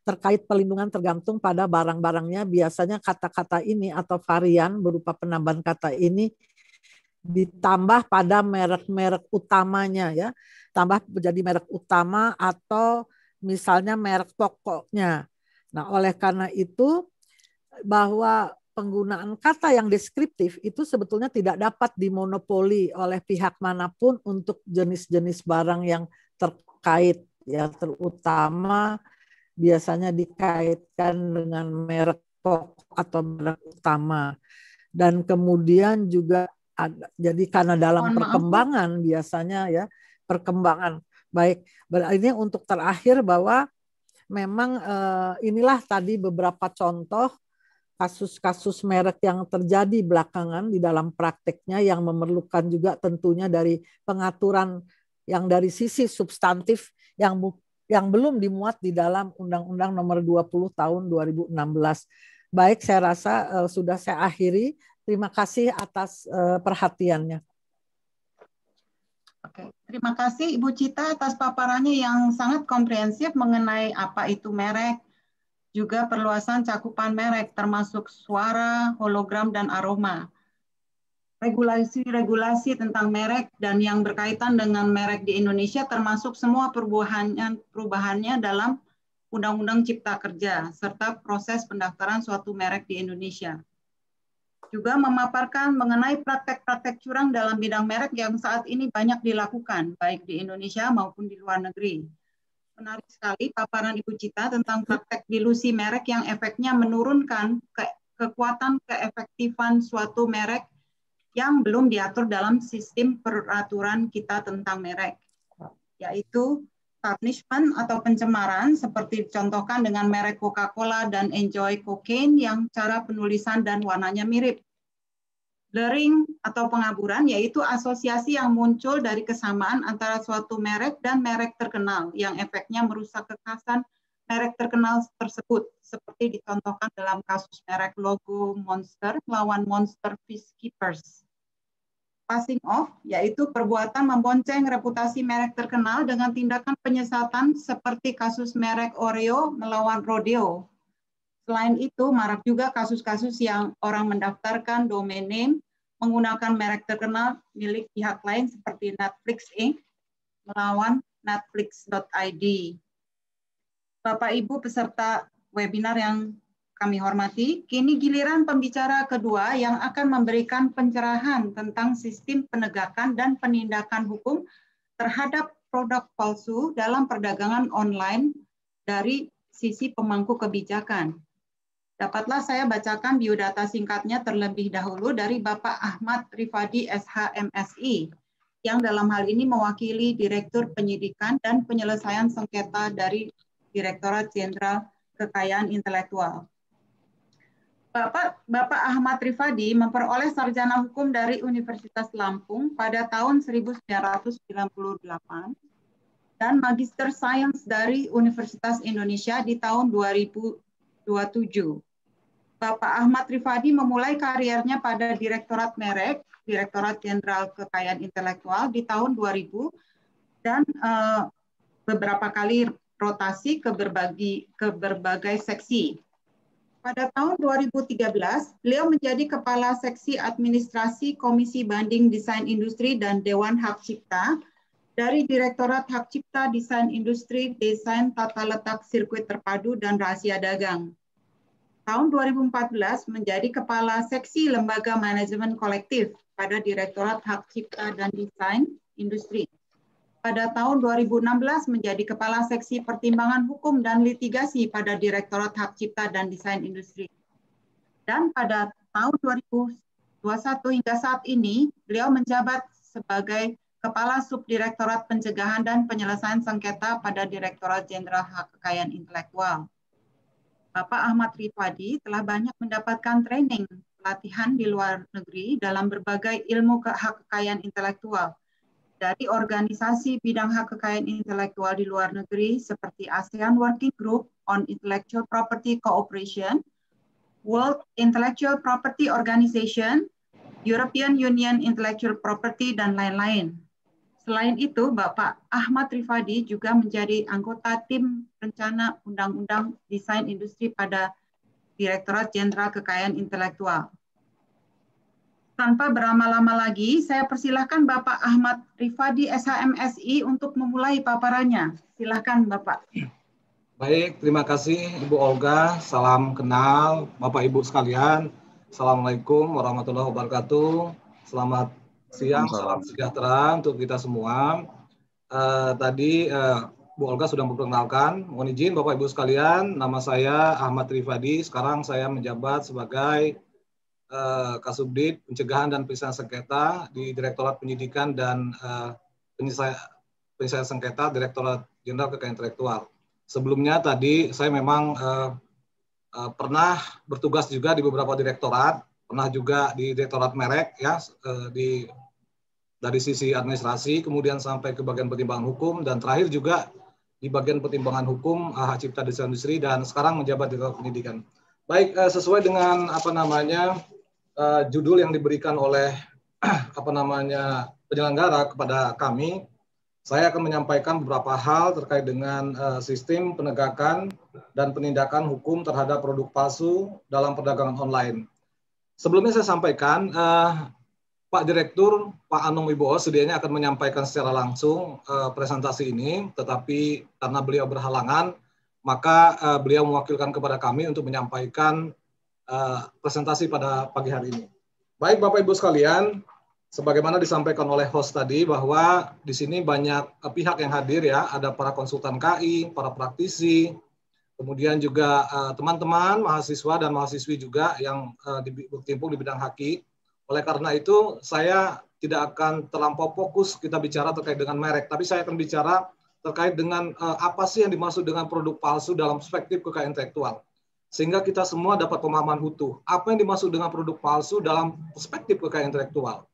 Terkait pelindungan tergantung pada barang-barangnya. Biasanya kata-kata ini atau varian berupa penambahan kata ini ditambah pada merek-merek utamanya ya, tambah menjadi merek utama atau misalnya merek pokoknya. Nah, oleh karena itu bahwa penggunaan kata yang deskriptif itu sebetulnya tidak dapat dimonopoli oleh pihak manapun untuk jenis-jenis barang yang terkait ya, terutama biasanya dikaitkan dengan merek pokok atau merek utama. Dan kemudian juga ada, jadi karena dalam perkembangan biasanya ya, perkembangan baik, ini untuk terakhir bahwa memang inilah tadi beberapa contoh kasus-kasus merek yang terjadi belakangan di dalam prakteknya yang memerlukan juga tentunya dari pengaturan yang dari sisi substantif yang belum dimuat di dalam Undang-Undang Nomor 20 Tahun 2016. Baik, saya rasa sudah saya akhiri. Terima kasih atas perhatiannya. Oke, terima kasih Ibu Cita atas paparannya yang sangat komprehensif mengenai apa itu merek, juga perluasan cakupan merek termasuk suara, hologram, dan aroma. Regulasi-regulasi tentang merek dan yang berkaitan dengan merek di Indonesia termasuk semua perubahannya dalam Undang-Undang Cipta Kerja serta proses pendaftaran suatu merek di Indonesia. Juga memaparkan mengenai praktek-praktek curang dalam bidang merek yang saat ini banyak dilakukan baik di Indonesia maupun di luar negeri. Menarik sekali paparan Ibu Cita tentang praktek dilusi merek yang efeknya menurunkan kekuatan keefektifan suatu merek yang belum diatur dalam sistem peraturan kita tentang merek, yaitu tarnishment atau pencemaran seperti dicontohkan dengan merek Coca-Cola dan Enjoy Cocaine yang cara penulisan dan warnanya mirip. Blurring atau pengaburan yaitu asosiasi yang muncul dari kesamaan antara suatu merek dan merek terkenal yang efeknya merusak kekhasan merek terkenal tersebut, seperti dicontohkan dalam kasus merek logo Monster melawan Monster Peacekeepers. Passing off, yaitu perbuatan membonceng reputasi merek terkenal dengan tindakan penyesatan seperti kasus merek Oreo melawan Rodeo. Selain itu, marak juga kasus-kasus yang orang mendaftarkan domain name menggunakan merek terkenal milik pihak lain seperti Netflix Inc. melawan netflix.id. Bapak Ibu peserta webinar yang kami hormati, kini giliran pembicara kedua yang akan memberikan pencerahan tentang sistem penegakan dan penindakan hukum terhadap produk palsu dalam perdagangan online dari sisi pemangku kebijakan. Dapatlah saya bacakan biodata singkatnya terlebih dahulu dari Bapak Ahmad Rifadi, SH.MSI, yang dalam hal ini mewakili Direktur Penyidikan dan Penyelesaian Sengketa dari Direktorat Jenderal Kekayaan Intelektual. Bapak Ahmad Rifadi memperoleh sarjana hukum dari Universitas Lampung pada tahun 1998 dan Magister Sains dari Universitas Indonesia di tahun 2027. Bapak Ahmad Rifadi memulai karirnya pada Direktorat Merek, Direktorat Jenderal Kekayaan Intelektual di tahun 2000 dan beberapa kali rotasi ke berbagai seksi. Pada tahun 2013, beliau menjadi Kepala Seksi Administrasi Komisi Banding Desain Industri dan Dewan Hak Cipta dari Direktorat Hak Cipta Desain Industri, Desain Tata Letak Sirkuit Terpadu dan Rahasia Dagang. Tahun 2014 menjadi Kepala Seksi Lembaga Manajemen Kolektif pada Direktorat Hak Cipta dan Desain Industri. Pada tahun 2016 menjadi Kepala Seksi Pertimbangan Hukum dan Litigasi pada Direktorat Hak Cipta dan Desain Industri. Dan pada tahun 2021 hingga saat ini, beliau menjabat sebagai Kepala Subdirektorat Pencegahan dan Penyelesaian Sengketa pada Direktorat Jenderal Hak Kekayaan Intelektual. Bapak Ahmad Rifadi telah banyak mendapatkan training pelatihan di luar negeri dalam berbagai ilmu hak kekayaan intelektual, dari organisasi bidang hak kekayaan intelektual di luar negeri seperti ASEAN Working Group on Intellectual Property Cooperation, World Intellectual Property Organization, European Union Intellectual Property, dan lain-lain. Selain itu, Bapak Ahmad Rifadi juga menjadi anggota tim rencana Undang-Undang Desain Industri pada Direktorat Jenderal Kekayaan Intelektual. Tanpa berlama-lama lagi, saya persilahkan Bapak Ahmad Rifadi, SH.MSI, untuk memulai paparannya. Silakan Bapak. Baik, terima kasih Ibu Olga. Salam kenal Bapak Ibu sekalian. Assalamualaikum warahmatullahi wabarakatuh. Selamat siang, salam sejahtera untuk kita semua. Tadi Bu Olga sudah memperkenalkan. Mohon izin Bapak Ibu sekalian, nama saya Ahmad Rifadi. Sekarang saya menjabat sebagai Kasubdit Pencegahan dan Penyelesaian Sengketa di Direktorat Penyidikan dan Penyelesaian Sengketa Direktorat Jenderal Kekayaan Intelektual. Sebelumnya tadi saya memang pernah bertugas juga di beberapa direktorat, pernah juga di Direktorat Merek ya, dari sisi administrasi, kemudian sampai ke bagian pertimbangan hukum, dan terakhir juga di bagian pertimbangan hukum hak cipta desain industri, dan sekarang menjabat di Direktorat Pendidikan. Baik, sesuai dengan judul yang diberikan oleh penyelenggara kepada kami, saya akan menyampaikan beberapa hal terkait dengan sistem penegakan dan penindakan hukum terhadap produk palsu dalam perdagangan online. Sebelumnya saya sampaikan, Pak Direktur, Pak Anung Wibowo sedianya akan menyampaikan secara langsung presentasi ini, tetapi karena beliau berhalangan, maka beliau mewakilkan kepada kami untuk menyampaikan presentasi pada pagi hari ini. Baik Bapak Ibu sekalian, sebagaimana disampaikan oleh host tadi bahwa di sini banyak pihak yang hadir ya, ada para konsultan KI, para praktisi, kemudian juga teman-teman mahasiswa dan mahasiswi juga yang berkecimpung di bidang HAKI. Oleh karena itu saya tidak akan terlampau fokus kita bicara terkait dengan merek, tapi saya akan bicara terkait dengan apa sih yang dimaksud dengan produk palsu dalam perspektif kekayaan intelektual. Sehingga kita semua dapat pemahaman utuh. Apa yang dimaksud dengan produk palsu dalam perspektif kekayaan intelektual.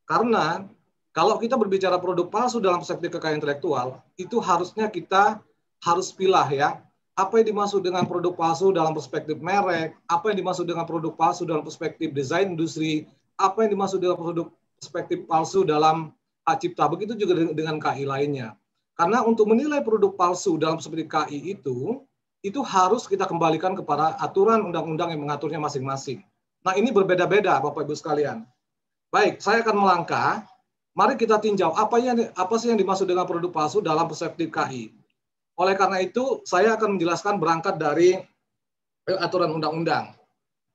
Karena kalau kita berbicara produk palsu dalam perspektif kekayaan intelektual, itu harusnya kita harus pilah ya. Apa yang dimaksud dengan produk palsu dalam perspektif merek, apa yang dimaksud dengan produk palsu dalam perspektif desain industri, apa yang dimaksud dengan produk perspektif palsu dalam hak cipta. Begitu juga dengan KI lainnya. Karena untuk menilai produk palsu dalam perspektif KI itu harus kita kembalikan kepada aturan undang-undang yang mengaturnya masing-masing. Nah, ini berbeda-beda Bapak Ibu sekalian. Baik, saya akan melangkah. Mari kita tinjau apa sih yang dimaksud dengan produk palsu dalam perspektif KI. Oleh karena itu, saya akan menjelaskan berangkat dari aturan undang-undang.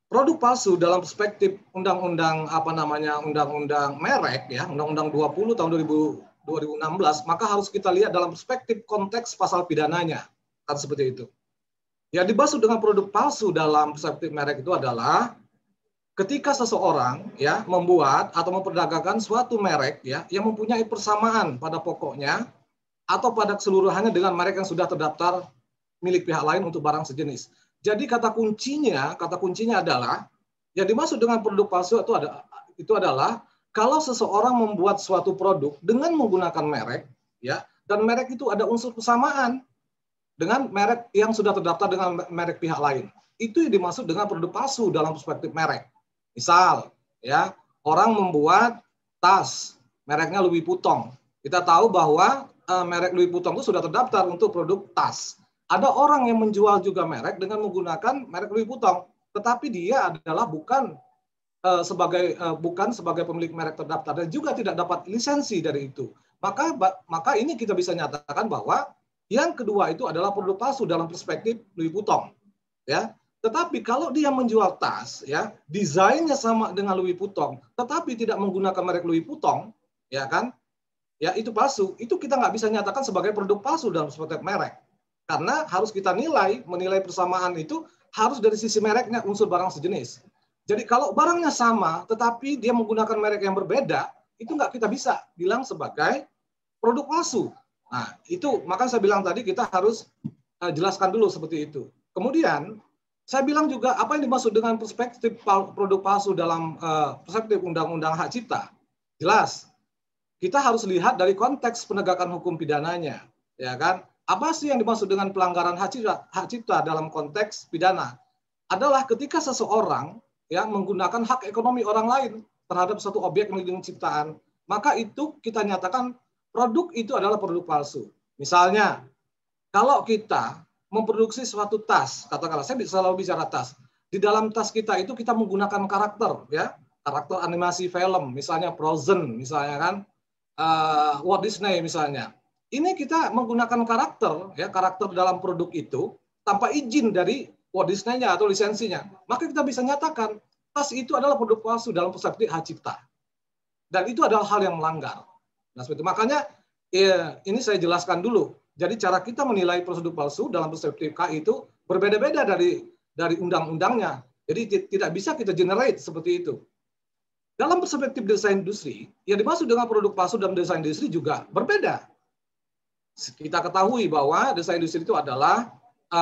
Produk palsu dalam perspektif undang-undang undang-undang merek ya, Undang-Undang 20 tahun 2016, maka harus kita lihat dalam perspektif konteks pasal pidananya. Kan seperti itu. Yang dimaksud dengan produk palsu dalam perspektif merek itu adalah ketika seseorang ya membuat atau memperdagangkan suatu merek ya yang mempunyai persamaan pada pokoknya atau pada keseluruhannya dengan merek yang sudah terdaftar milik pihak lain untuk barang sejenis. Jadi kata kuncinya adalah yang dimaksud dengan produk palsu itu adalah kalau seseorang membuat suatu produk dengan menggunakan merek ya, dan merek itu ada unsur kesamaan dengan merek yang sudah terdaftar dengan merek pihak lain. Itu yang dimaksud dengan produk palsu dalam perspektif merek. Misal, ya, orang membuat tas, mereknya Louis Vuitton. Kita tahu bahwa merek Louis Vuitton itu sudah terdaftar untuk produk tas. Ada orang yang menjual juga merek dengan menggunakan merek Louis Vuitton, tetapi dia adalah bukan sebagai pemilik merek terdaftar dan juga tidak dapat lisensi dari itu. Maka ini kita bisa nyatakan bahwa yang kedua itu adalah produk palsu dalam perspektif Louis Vuitton, ya. Tetapi kalau dia menjual tas, ya, desainnya sama dengan Louis Vuitton, tetapi tidak menggunakan merek Louis Vuitton, ya kan? Ya itu palsu. Itu kita nggak bisa nyatakan sebagai produk palsu dalam perspektif merek, karena harus kita menilai persamaan itu harus dari sisi mereknya, unsur barang sejenis. Jadi kalau barangnya sama, tetapi dia menggunakan merek yang berbeda, itu nggak kita bisa bilang sebagai produk palsu. Nah, itu maka saya bilang tadi kita harus jelaskan dulu seperti itu. Kemudian saya bilang juga apa yang dimaksud dengan perspektif produk palsu dalam perspektif Undang-Undang Hak Cipta. Jelas, kita harus lihat dari konteks penegakan hukum pidananya, ya kan? Apa sih yang dimaksud dengan pelanggaran hak cipta dalam konteks pidana? Adalah ketika seseorang yang menggunakan hak ekonomi orang lain terhadap satu objek milik ciptaan, maka itu kita nyatakan produk itu adalah produk palsu. Misalnya, kalau kita memproduksi suatu tas, katakanlah saya selalu bicara tas. Di dalam tas kita itu kita menggunakan karakter, ya, karakter animasi film, misalnya Frozen, misalnya kan, Walt Disney misalnya. Ini kita menggunakan karakter, ya, karakter dalam produk itu tanpa izin dari Walt Disney-nya atau lisensinya. Maka kita bisa nyatakan tas itu adalah produk palsu dalam perspektif hak cipta. Dan itu adalah hal yang melanggar. Nah, seperti makanya ini saya jelaskan dulu. Jadi cara kita menilai produk palsu dalam perspektif KI itu berbeda-beda dari undang-undangnya. Jadi tidak bisa kita generate seperti itu. Dalam perspektif desain industri, yang dimaksud dengan produk palsu dalam desain industri juga berbeda. Kita ketahui bahwa desain industri itu adalah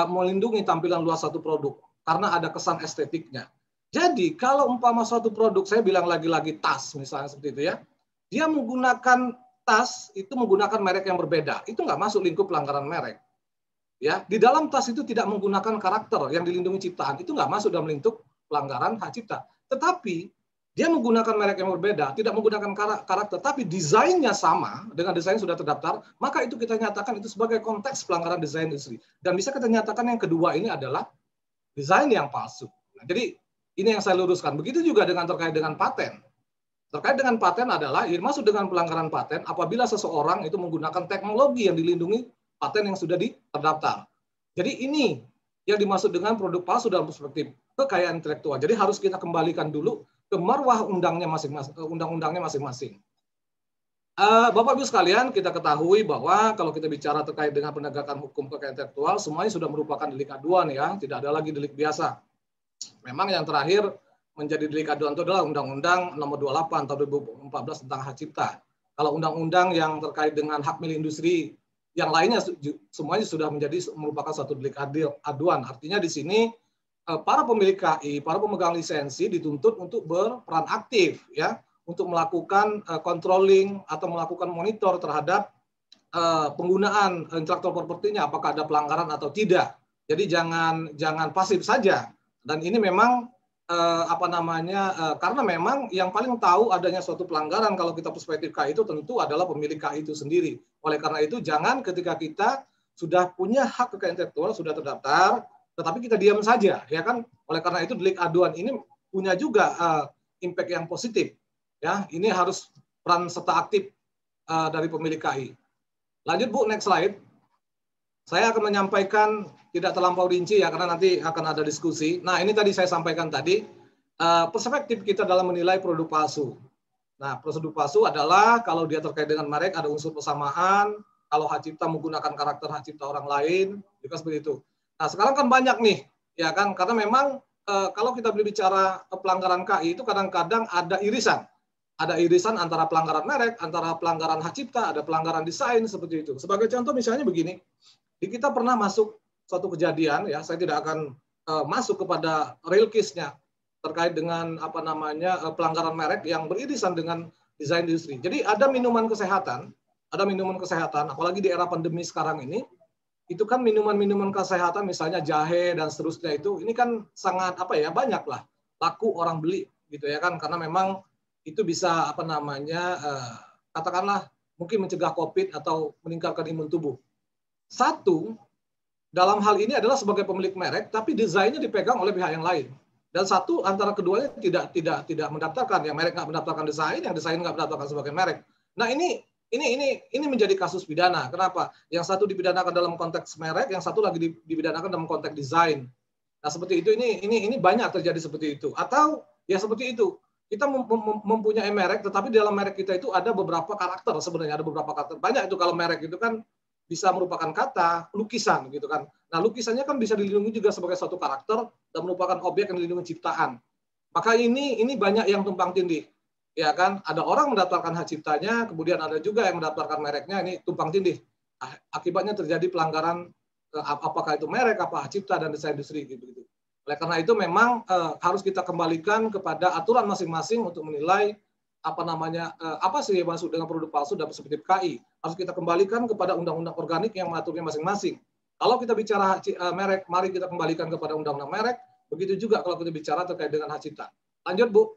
melindungi tampilan luar satu produk karena ada kesan estetiknya. Jadi kalau umpama suatu produk, saya bilang lagi-lagi tas misalnya seperti itu ya, dia menggunakan tas itu menggunakan merek yang berbeda, itu nggak masuk lingkup pelanggaran merek. Ya, di dalam tas itu tidak menggunakan karakter yang dilindungi ciptaan, itu nggak masuk dalam lingkup pelanggaran hak cipta. Tetapi dia menggunakan merek yang berbeda, tidak menggunakan karakter, tapi desainnya sama dengan desain sudah terdaftar, maka itu kita nyatakan itu sebagai konteks pelanggaran desain industri. Dan bisa kita nyatakan yang kedua ini adalah desain yang palsu. Nah, jadi ini yang saya luruskan. Begitu juga terkait dengan paten. Terkait dengan paten adalah yang dimaksud dengan pelanggaran paten apabila seseorang itu menggunakan teknologi yang dilindungi paten yang sudah terdaftar. Jadi ini yang dimaksud dengan produk palsu dalam perspektif kekayaan intelektual. Jadi harus kita kembalikan dulu ke marwah undang-undangnya masing-masing. Bapak Ibu sekalian, kita ketahui bahwa kalau kita bicara terkait dengan penegakan hukum kekayaan intelektual, semuanya sudah merupakan delik aduan ya, tidak ada lagi delik biasa. Memang yang terakhir menjadi delik aduan itu adalah Undang-Undang Nomor 28 tahun 2014 tentang hak cipta. Kalau undang-undang yang terkait dengan hak milik industri, yang lainnya semuanya sudah merupakan satu delik aduan. Artinya di sini para pemilik KI, para pemegang lisensi dituntut untuk berperan aktif, ya, untuk melakukan controlling atau melakukan monitor terhadap penggunaan intellectual property-nya, apakah ada pelanggaran atau tidak. Jadi jangan pasif saja. Dan ini memang karena memang yang paling tahu adanya suatu pelanggaran kalau kita perspektif KI itu tentu adalah pemilik KI itu sendiri. Oleh karena itu jangan ketika kita sudah punya hak kekayaan intelektual sudah terdaftar, tetapi kita diam saja, ya kan? Oleh karena itu delik aduan ini punya juga impact yang positif, ya. Ini harus peran serta aktif dari pemilik KI. Lanjut Bu, next slide. Saya akan menyampaikan tidak terlampau rinci ya, karena nanti akan ada diskusi. Nah, ini tadi saya sampaikan tadi, perspektif kita dalam menilai produk palsu. Nah, produk palsu adalah kalau dia terkait dengan merek, ada unsur persamaan, kalau hak cipta menggunakan karakter hak cipta orang lain, juga seperti itu. Nah, sekarang kan banyak nih, ya kan? Karena memang kalau kita berbicara pelanggaran KI itu kadang-kadang ada irisan. Ada irisan antara pelanggaran merek, antara pelanggaran hak cipta, ada pelanggaran desain, seperti itu. Sebagai contoh misalnya begini, kita pernah masuk suatu kejadian, ya, saya tidak akan masuk kepada real case-nya terkait dengan pelanggaran merek yang beririsan dengan desain industri. Jadi ada minuman kesehatan, apalagi di era pandemi sekarang itu kan minuman-minuman kesehatan, misalnya jahe dan seterusnya ini kan sangat banyak lah laku orang beli gitu ya kan, karena memang itu bisa katakanlah mungkin mencegah COVID atau meningkatkan imun tubuh. Satu, dalam hal ini adalah sebagai pemilik merek, tapi desainnya dipegang oleh pihak yang lain. Dan satu antara keduanya tidak mendaftarkan, yang merek nggak mendaftarkan desain, yang desain nggak mendaftarkan sebagai merek. Nah ini menjadi kasus pidana. Kenapa? Yang satu dipidanakan dalam konteks merek, yang satu lagi dipidanakan dalam konteks desain. Nah seperti itu, ini banyak terjadi seperti itu. Atau ya seperti itu. Kita mempunyai merek, tetapi di dalam merek kita itu ada beberapa karakter, sebenarnya ada beberapa karakter. Banyak itu kalau merek itu kan bisa merupakan kata, lukisan gitu kan. Nah lukisannya kan bisa dilindungi juga sebagai suatu karakter dan merupakan objek yang dilindungi ciptaan. Maka ini banyak yang tumpang tindih. Ya kan, ada orang mendaftarkan hak ciptanya, kemudian ada juga yang mendaftarkan mereknya, ini tumpang tindih. Akibatnya terjadi pelanggaran apakah itu merek, apa hak cipta dan desain industri gitu. Oleh karena itu memang harus kita kembalikan kepada aturan masing-masing untuk menilai apa sih yang masuk dengan produk palsu dan positif KI. Harus kita kembalikan kepada undang-undang organik yang mengaturnya masing-masing. Kalau kita bicara merek, mari kita kembalikan kepada undang-undang merek. Begitu juga kalau kita bicara terkait dengan hak cipta. Lanjut, Bu.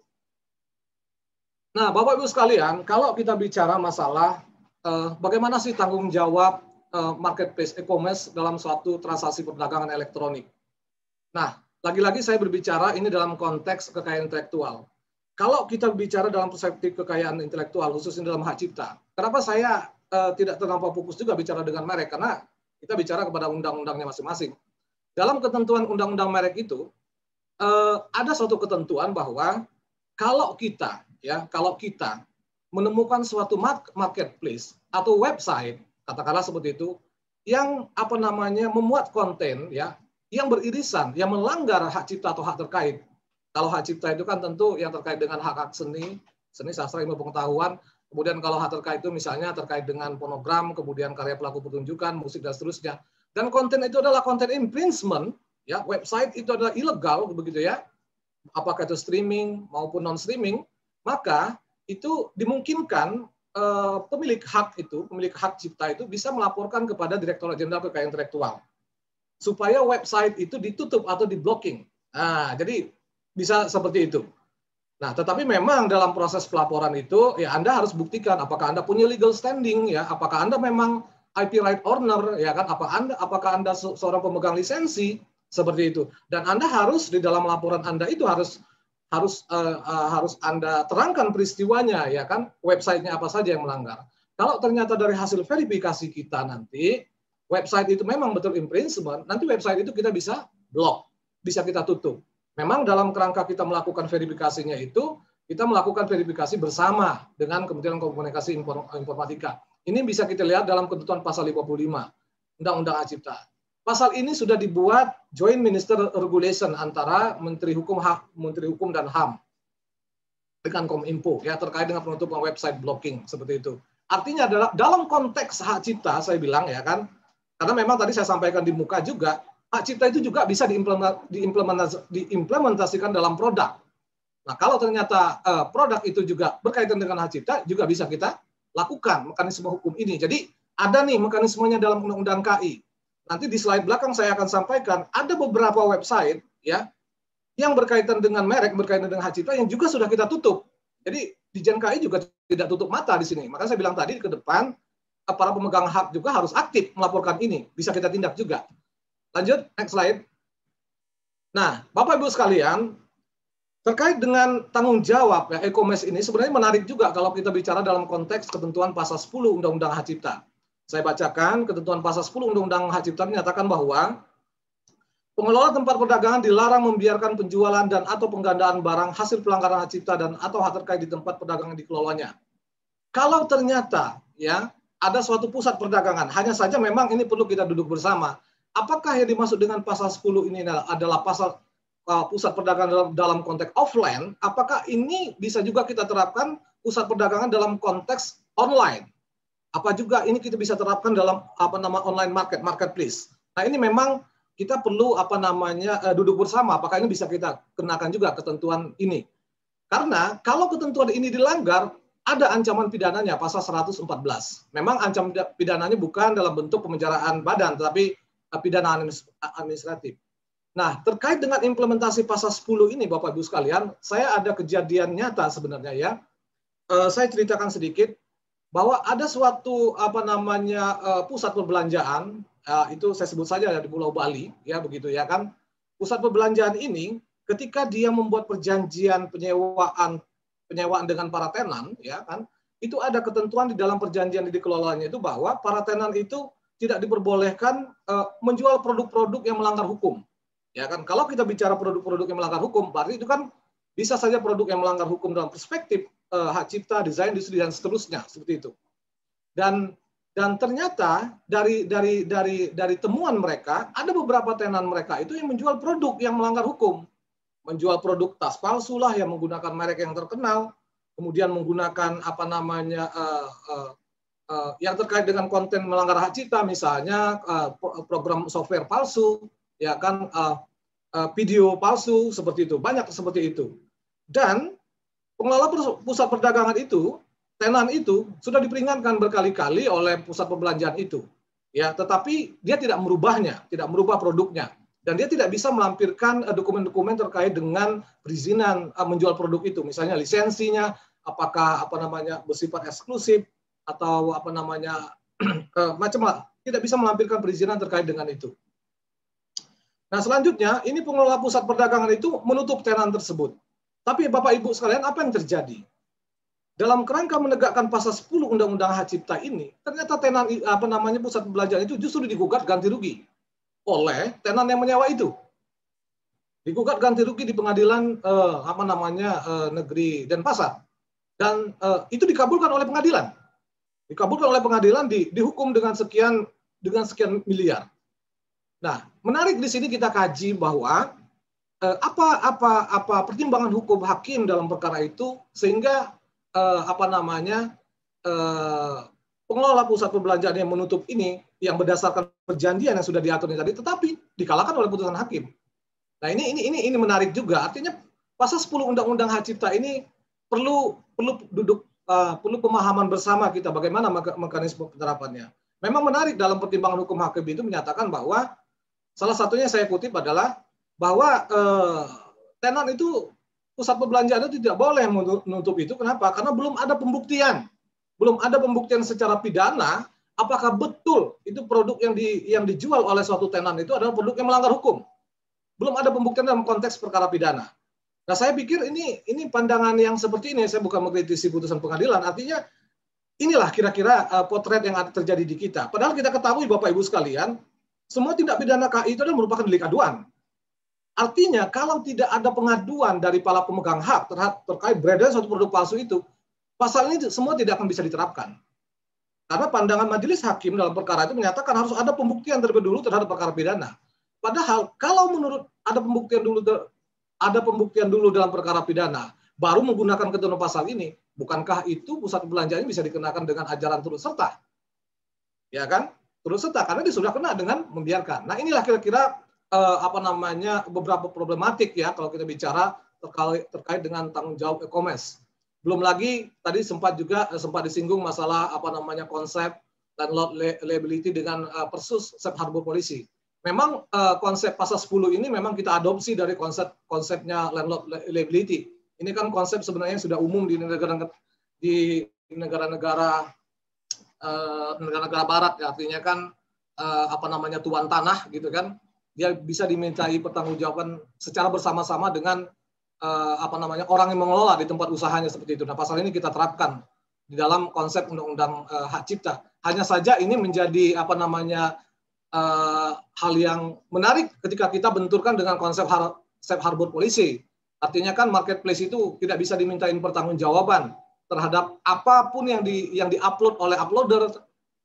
Nah, Bapak Ibu sekalian, kalau kita bicara masalah bagaimana sih tanggung jawab marketplace e-commerce dalam suatu transaksi perdagangan elektronik. Nah, lagi-lagi saya berbicara ini dalam konteks kekayaan intelektual. Kalau kita bicara dalam perspektif kekayaan intelektual, khususnya dalam hak cipta, kenapa saya tidak terlampau fokus juga bicara dengan merek? Karena kita bicara kepada undang-undangnya masing-masing. Dalam ketentuan undang-undang merek itu, ada suatu ketentuan bahwa kalau kita menemukan suatu marketplace atau website, katakanlah seperti itu, yang memuat konten ya yang beririsan, yang melanggar hak cipta atau hak terkait. Kalau hak cipta itu kan tentu yang terkait dengan hak seni, sastra, ilmu pengetahuan. Kemudian kalau hak terkait itu misalnya terkait dengan fonogram, kemudian karya pelaku pertunjukan, musik dan seterusnya. Dan konten itu adalah konten infringement, ya, website itu adalah ilegal begitu ya. Apakah itu streaming maupun non streaming, maka itu dimungkinkan pemilik hak cipta itu bisa melaporkan kepada Direktorat Jenderal Kekayaan Intelektual supaya website itu ditutup atau diblocking. Nah, jadi bisa seperti itu. Nah, tetapi memang dalam proses pelaporan itu ya Anda harus buktikan apakah Anda punya legal standing ya, apakah Anda memang IP right owner ya kan, apakah Anda seorang pemegang lisensi seperti itu. Dan Anda harus di dalam laporan Anda itu harus Anda terangkan peristiwanya ya kan, websitenya apa saja yang melanggar. Kalau ternyata dari hasil verifikasi kita nanti website itu memang betul infringement, nanti website itu kita bisa block, bisa kita tutup. Memang dalam kerangka kita melakukan verifikasinya itu, kita melakukan verifikasi bersama dengan Kementerian Komunikasi Informatika. Ini bisa kita lihat dalam ketentuan pasal 55 Undang-Undang Hak Cipta. Pasal ini sudah dibuat Joint Minister Regulation antara Menteri Hukum dan HAM dengan Kominfo ya terkait dengan penutupan website blocking seperti itu. Artinya adalah dalam konteks hak cipta saya bilang ya kan, karena memang tadi saya sampaikan di muka juga, hak cipta itu juga bisa diimplementasikan dalam produk. Nah, kalau ternyata produk itu juga berkaitan dengan hak cipta, juga bisa kita lakukan mekanisme hukum ini. Jadi, ada nih mekanismenya dalam Undang-Undang KI. Nanti di slide belakang saya akan sampaikan, ada beberapa website ya yang berkaitan dengan merek, berkaitan dengan hak cipta yang juga sudah kita tutup. Jadi, Dijen KI juga tidak tutup mata di sini. Makanya saya bilang tadi ke depan, para pemegang hak juga harus aktif melaporkan ini. Bisa kita tindak juga. Lanjut, next slide. Nah, Bapak Ibu sekalian, terkait dengan tanggung jawab ya, e-commerce ini sebenarnya menarik juga kalau kita bicara dalam konteks ketentuan pasal 10 Undang-Undang Hak Cipta. Saya bacakan ketentuan pasal 10 Undang-Undang Hak Cipta menyatakan bahwa pengelola tempat perdagangan dilarang membiarkan penjualan dan atau penggandaan barang hasil pelanggaran hak cipta dan atau hak terkait di tempat perdagangan dikelolanya. Kalau ternyata ya ada suatu pusat perdagangan, hanya saja memang ini perlu kita duduk bersama. apakah yang dimaksud dengan pasal 10 ini adalah pasal pusat perdagangan dalam konteks offline? Apakah ini bisa juga kita terapkan pusat perdagangan dalam konteks online? Apa juga ini kita bisa terapkan dalam online marketplace? Nah, ini memang kita perlu duduk bersama. Apakah ini bisa kita kenakan juga ketentuan ini? Karena kalau ketentuan ini dilanggar, ada ancaman pidananya pasal 114. Memang ancaman pidananya bukan dalam bentuk pemenjaraan badan, tetapi pidana administratif. Nah, terkait dengan implementasi pasal 10 ini, Bapak Ibu sekalian, saya ada kejadian nyata sebenarnya ya. Saya ceritakan sedikit bahwa ada suatu pusat perbelanjaan, itu saya sebut saja di Pulau Bali, ya begitu ya kan. Pusat perbelanjaan ini ketika dia membuat perjanjian penyewaan dengan para tenan, ya kan, itu ada ketentuan di dalam perjanjian yang dikelolanya itu bahwa para tenan itu tidak diperbolehkan menjual produk-produk yang melanggar hukum. Ya kan, kalau kita bicara produk-produk yang melanggar hukum, berarti itu kan bisa saja produk yang melanggar hukum dalam perspektif hak cipta, desain, industri dan seterusnya seperti itu. Dan ternyata dari temuan mereka ada beberapa tenan mereka itu yang menjual produk yang melanggar hukum, menjual produk tas palsu lah yang menggunakan merek yang terkenal, kemudian menggunakan yang terkait dengan konten melanggar hak cipta, misalnya program software palsu, ya kan, video palsu seperti itu, banyak seperti itu. Dan pengelola pusat perdagangan itu, tenan itu sudah diperingatkan berkali-kali oleh pusat perbelanjaan itu, ya, tetapi dia tidak merubahnya, tidak merubah produknya, dan dia tidak bisa melampirkan dokumen-dokumen terkait dengan perizinan menjual produk itu, misalnya lisensinya, apakah bersifat eksklusif atau macam-macam, tidak bisa melampirkan perizinan terkait dengan itu. Nah, selanjutnya ini pengelola pusat perdagangan itu menutup tenan tersebut. Tapi Bapak Ibu sekalian, apa yang terjadi? Dalam kerangka menegakkan pasal 10 Undang-Undang Hak Cipta ini, ternyata tenan pusat perbelanjaan itu justru digugat ganti rugi oleh tenan yang menyewa itu. Digugat ganti rugi di pengadilan negeri Denpasar. Dan itu dikabulkan oleh pengadilan. Dikabulkan oleh pengadilan, dihukum dengan sekian miliar. Nah, menarik di sini kita kaji bahwa apa pertimbangan hukum hakim dalam perkara itu sehingga pengelola pusat perbelanjaan yang menutup ini yang berdasarkan perjanjian yang sudah diatur tadi, tetapi dikalahkan oleh putusan hakim. Nah, ini menarik juga. Artinya pasal 10 Undang-Undang Hak Cipta ini perlu pemahaman bersama kita bagaimana mekanisme penerapannya. Memang menarik dalam pertimbangan hukum hakim itu menyatakan bahwa salah satunya saya kutip adalah bahwa tenan itu pusat perbelanjaan itu tidak boleh menutup itu. Kenapa? Karena belum ada pembuktian. Belum ada pembuktian secara pidana apakah betul itu produk yang dijual oleh suatu tenan itu adalah produk yang melanggar hukum. Belum ada pembuktian dalam konteks perkara pidana. Nah, saya pikir ini pandangan yang seperti ini, saya bukan mengkritisi putusan pengadilan, artinya inilah kira-kira potret yang terjadi di kita. Padahal kita ketahui Bapak Ibu sekalian, semua tindak pidana KI itu adalah merupakan delik aduan. Artinya kalau tidak ada pengaduan dari para pemegang hak terkait beredar suatu produk palsu itu, pasal ini semua tidak akan bisa diterapkan. Karena pandangan majelis hakim dalam perkara itu menyatakan harus ada pembuktian terlebih dulu terhadap perkara pidana. Padahal kalau menurut ada pembuktian dulu dalam perkara pidana, baru menggunakan ketentuan pasal ini, bukankah itu pusat perbelanjaan bisa dikenakan dengan ajaran turut serta? Ya kan? Turut serta karena dia sudah kena dengan membiarkan. Nah, inilah kira-kira beberapa problematik ya kalau kita bicara terkait dengan tanggung jawab e-commerce. Belum lagi tadi sempat disinggung masalah konsep landlord liability dengan Persus safe harbor policy. Memang konsep pasal 10 ini memang kita adopsi dari konsepnya landlord liability. Ini kan konsep sebenarnya sudah umum di negara-negara barat ya, artinya kan tuan tanah gitu kan. Dia bisa dimintai pertanggungjawaban secara bersama-sama dengan orang yang mengelola di tempat usahanya seperti itu. Nah, pasal ini kita terapkan di dalam konsep undang-undang hak cipta. Hanya saja ini menjadi hal yang menarik ketika kita benturkan dengan konsep safe harbor policy. Artinya kan marketplace itu tidak bisa dimintain pertanggungjawaban terhadap apapun yang diupload oleh uploader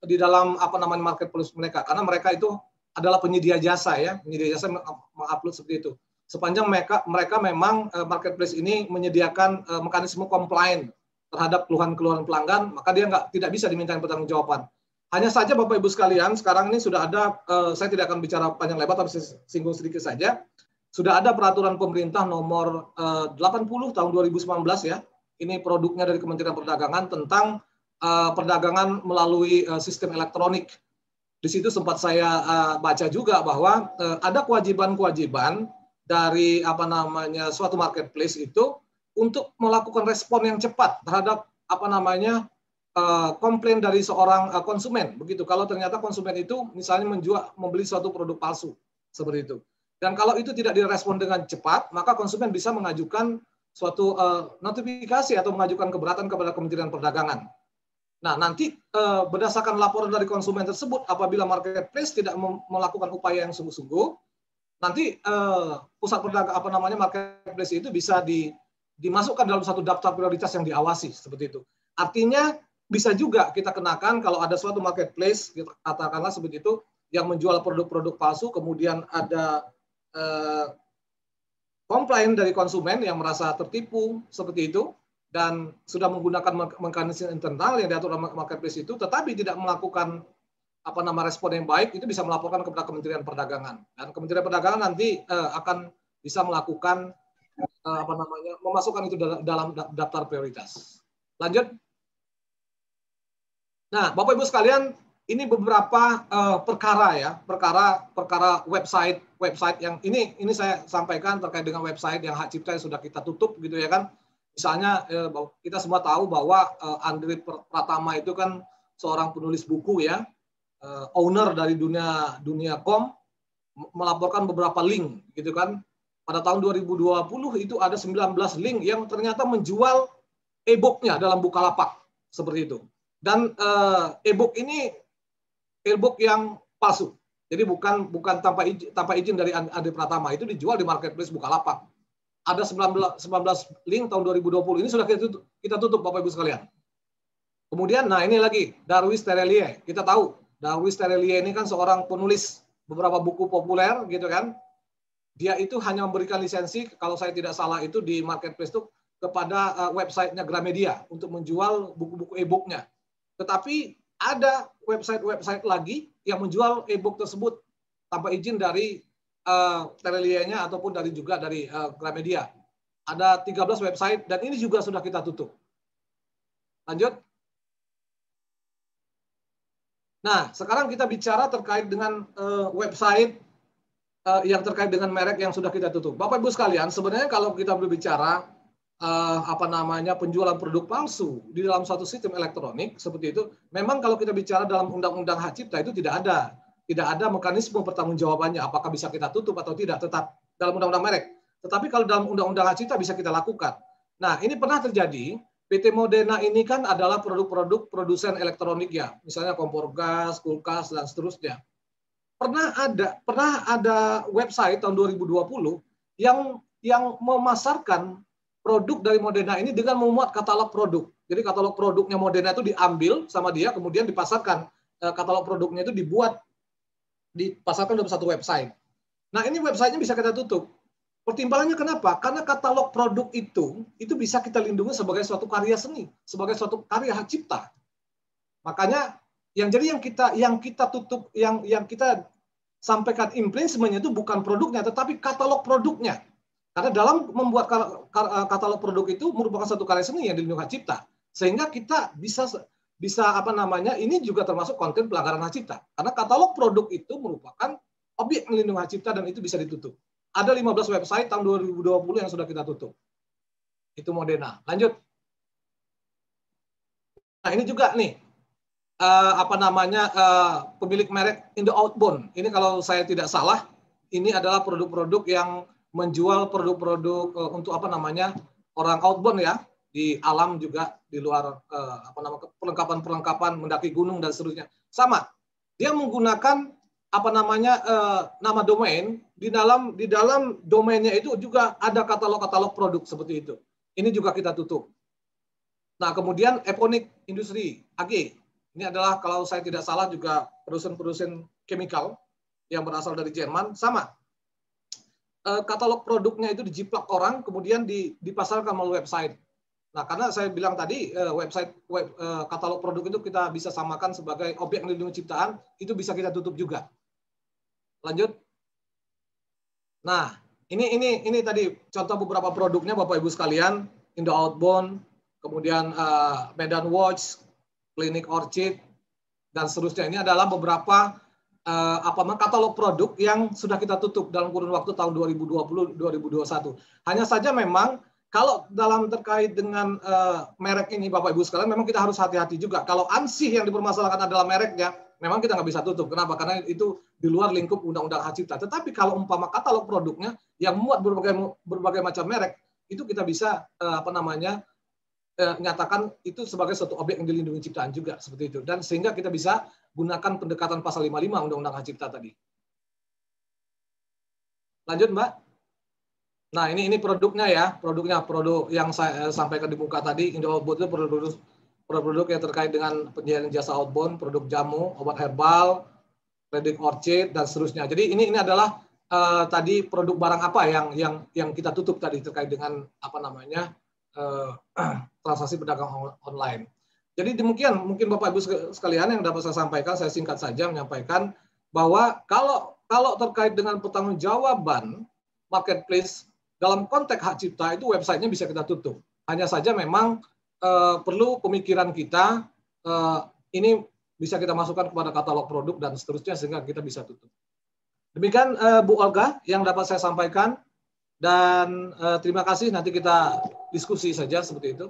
di dalam marketplace mereka, karena mereka itu adalah penyedia jasa ya, penyedia jasa mengupload seperti itu. Sepanjang mereka memang marketplace ini menyediakan mekanisme compliant terhadap keluhan-keluhan pelanggan, maka dia tidak bisa dimintain pertanggungjawaban. Hanya saja Bapak Ibu sekalian, sekarang ini sudah ada, saya tidak akan bicara panjang lebar, tapi singgung sedikit saja, sudah ada peraturan pemerintah nomor 80 tahun 2019 ya, ini produknya dari Kementerian Perdagangan tentang perdagangan melalui sistem elektronik. Di situ sempat saya baca juga bahwa ada kewajiban-kewajiban dari suatu marketplace itu untuk melakukan respon yang cepat terhadap komplain dari seorang konsumen. Begitu. Kalau ternyata konsumen itu misalnya membeli suatu produk palsu seperti itu. Dan kalau itu tidak direspon dengan cepat, maka konsumen bisa mengajukan suatu notifikasi atau mengajukan keberatan kepada Kementerian Perdagangan. Nah, nanti berdasarkan laporan dari konsumen tersebut, apabila marketplace tidak melakukan upaya yang sungguh-sungguh, nanti pusat perdagangan marketplace itu bisa dimasukkan dalam satu daftar prioritas yang diawasi seperti itu. Artinya bisa juga kita kenakan kalau ada suatu marketplace, katakanlah seperti itu, yang menjual produk-produk palsu, kemudian ada komplain dari konsumen yang merasa tertipu seperti itu, dan sudah menggunakan mekanisme internal yang diatur dalam marketplace itu, tetapi tidak melakukan respon yang baik, itu bisa melaporkan kepada Kementerian Perdagangan. Dan Kementerian Perdagangan nanti akan bisa melakukan memasukkan itu dalam daftar prioritas. Lanjut. Nah, Bapak Ibu sekalian, ini beberapa perkara website yang ini saya sampaikan terkait dengan website yang hak cipta yang sudah kita tutup gitu ya kan. Misalnya kita semua tahu bahwa Andri Pratama itu kan seorang penulis buku ya, owner dari dunia kom, melaporkan beberapa link gitu kan. Pada tahun 2020 itu ada 19 link yang ternyata menjual e-booknya dalam Bukalapak seperti itu. Dan e-book ini e-book yang palsu. Jadi bukan tanpa izin dari Andri Pratama, itu dijual di marketplace Bukalapak. Ada 19 link tahun 2020 ini sudah kita tutup Bapak Ibu sekalian. Kemudian nah ini lagi Darwis Terelie. Kita tahu Darwis Terelie ini kan seorang penulis beberapa buku populer gitu kan. Dia itu hanya memberikan lisensi kalau saya tidak salah itu di marketplace itu kepada websitenya Gramedia untuk menjual buku-buku e-booknya. Tetapi ada website lagi yang menjual e-book tersebut tanpa izin dari Terelie-nya ataupun dari Gramedia. Ada 13 website dan ini juga sudah kita tutup. Lanjut. Nah, sekarang kita bicara terkait dengan website yang terkait dengan merek yang sudah kita tutup. Bapak Ibu sekalian, sebenarnya kalau kita berbicara penjualan produk palsu di dalam suatu sistem elektronik seperti itu, memang kalau kita bicara dalam undang-undang hak cipta itu tidak ada mekanisme pertanggungjawabannya apakah bisa kita tutup atau tidak, tetap dalam undang-undang merek. Tetapi kalau dalam undang-undang hak cipta bisa kita lakukan. Nah, ini pernah terjadi. PT Modena ini kan adalah produk-produk produsen elektronik ya, misalnya kompor gas, kulkas dan seterusnya. Pernah ada website tahun 2020 yang memasarkan produk dari Modena ini dengan memuat katalog produk. Jadi katalog produknya Modena itu diambil sama dia, kemudian dipasarkan. Katalog produknya itu dipasarkan dalam satu website. Nah, ini websitenya bisa kita tutup. Pertimbangannya kenapa? Karena katalog produk itu bisa kita lindungi sebagai suatu karya seni, sebagai suatu karya hak cipta. Makanya yang kita tutup, yang kita sampaikan imprinsementnya itu bukan produknya, tetapi katalog produknya. Karena dalam membuat katalog produk itu merupakan satu karya seni yang dilindungi hak cipta, sehingga kita bisa ini juga termasuk konten pelanggaran hak cipta. Karena katalog produk itu merupakan objek melindungi hak cipta dan itu bisa ditutup. Ada 15 website tahun 2020 yang sudah kita tutup. Itu Modena. Lanjut. Nah, ini juga nih pemilik merek Indo Outbound. Ini kalau saya tidak salah, ini adalah produk-produk yang menjual produk-produk untuk orang outbound ya, di alam juga, di luar perlengkapan mendaki gunung dan seterusnya. Sama. Dia menggunakan nama domain, di dalam domainnya itu juga ada katalog-katalog produk seperti itu. Ini juga kita tutup. Nah, kemudian Eponik Industri AG. Ini adalah kalau saya tidak salah juga produsen chemical. yang berasal dari Jerman, sama. Katalog produknya itu dijiplak orang, kemudian dipasarkan melalui website. Nah, karena saya bilang tadi, katalog produk itu kita bisa samakan sebagai objek dilindungi ciptaan, itu bisa kita tutup juga. Lanjut. Nah, ini tadi contoh beberapa produknya Bapak Ibu sekalian, Indo Outbound, kemudian Medan Watch, Clinic Orchid, dan seterusnya. Ini adalah beberapa katalog produk yang sudah kita tutup dalam kurun waktu tahun 2020-2021. Hanya saja memang kalau dalam terkait dengan merek ini Bapak Ibu sekalian, memang kita harus hati-hati juga. Kalau ansih yang dipermasalahkan adalah mereknya, memang kita nggak bisa tutup. Kenapa? Karena itu di luar lingkup Undang-Undang Hak Cipta. Tetapi kalau umpama katalog produknya yang muat berbagai macam merek, itu kita bisa nyatakan itu sebagai suatu objek yang dilindungi ciptaan juga seperti itu. Dan sehingga kita bisa gunakan pendekatan pasal 55 Undang-Undang Hak Cipta tadi. Lanjut, Mbak. Nah, ini produknya ya, produk yang saya sampaikan di muka tadi, Indo Outbound itu produk yang terkait dengan penjualan jasa outbound, produk jamu, obat herbal, Clinic Orchid, dan seterusnya. Jadi ini adalah tadi produk barang apa yang kita tutup tadi terkait dengan transaksi pedagang online. Jadi demikian mungkin Bapak Ibu sekalian yang dapat saya sampaikan, saya singkat saja menyampaikan bahwa kalau terkait dengan pertanggungjawaban marketplace dalam konteks hak cipta itu websitenya bisa kita tutup. Hanya saja memang perlu pemikiran kita, ini bisa kita masukkan kepada katalog produk dan seterusnya sehingga kita bisa tutup. Demikian Bu Olga yang dapat saya sampaikan dan terima kasih, nanti kita diskusi saja seperti itu.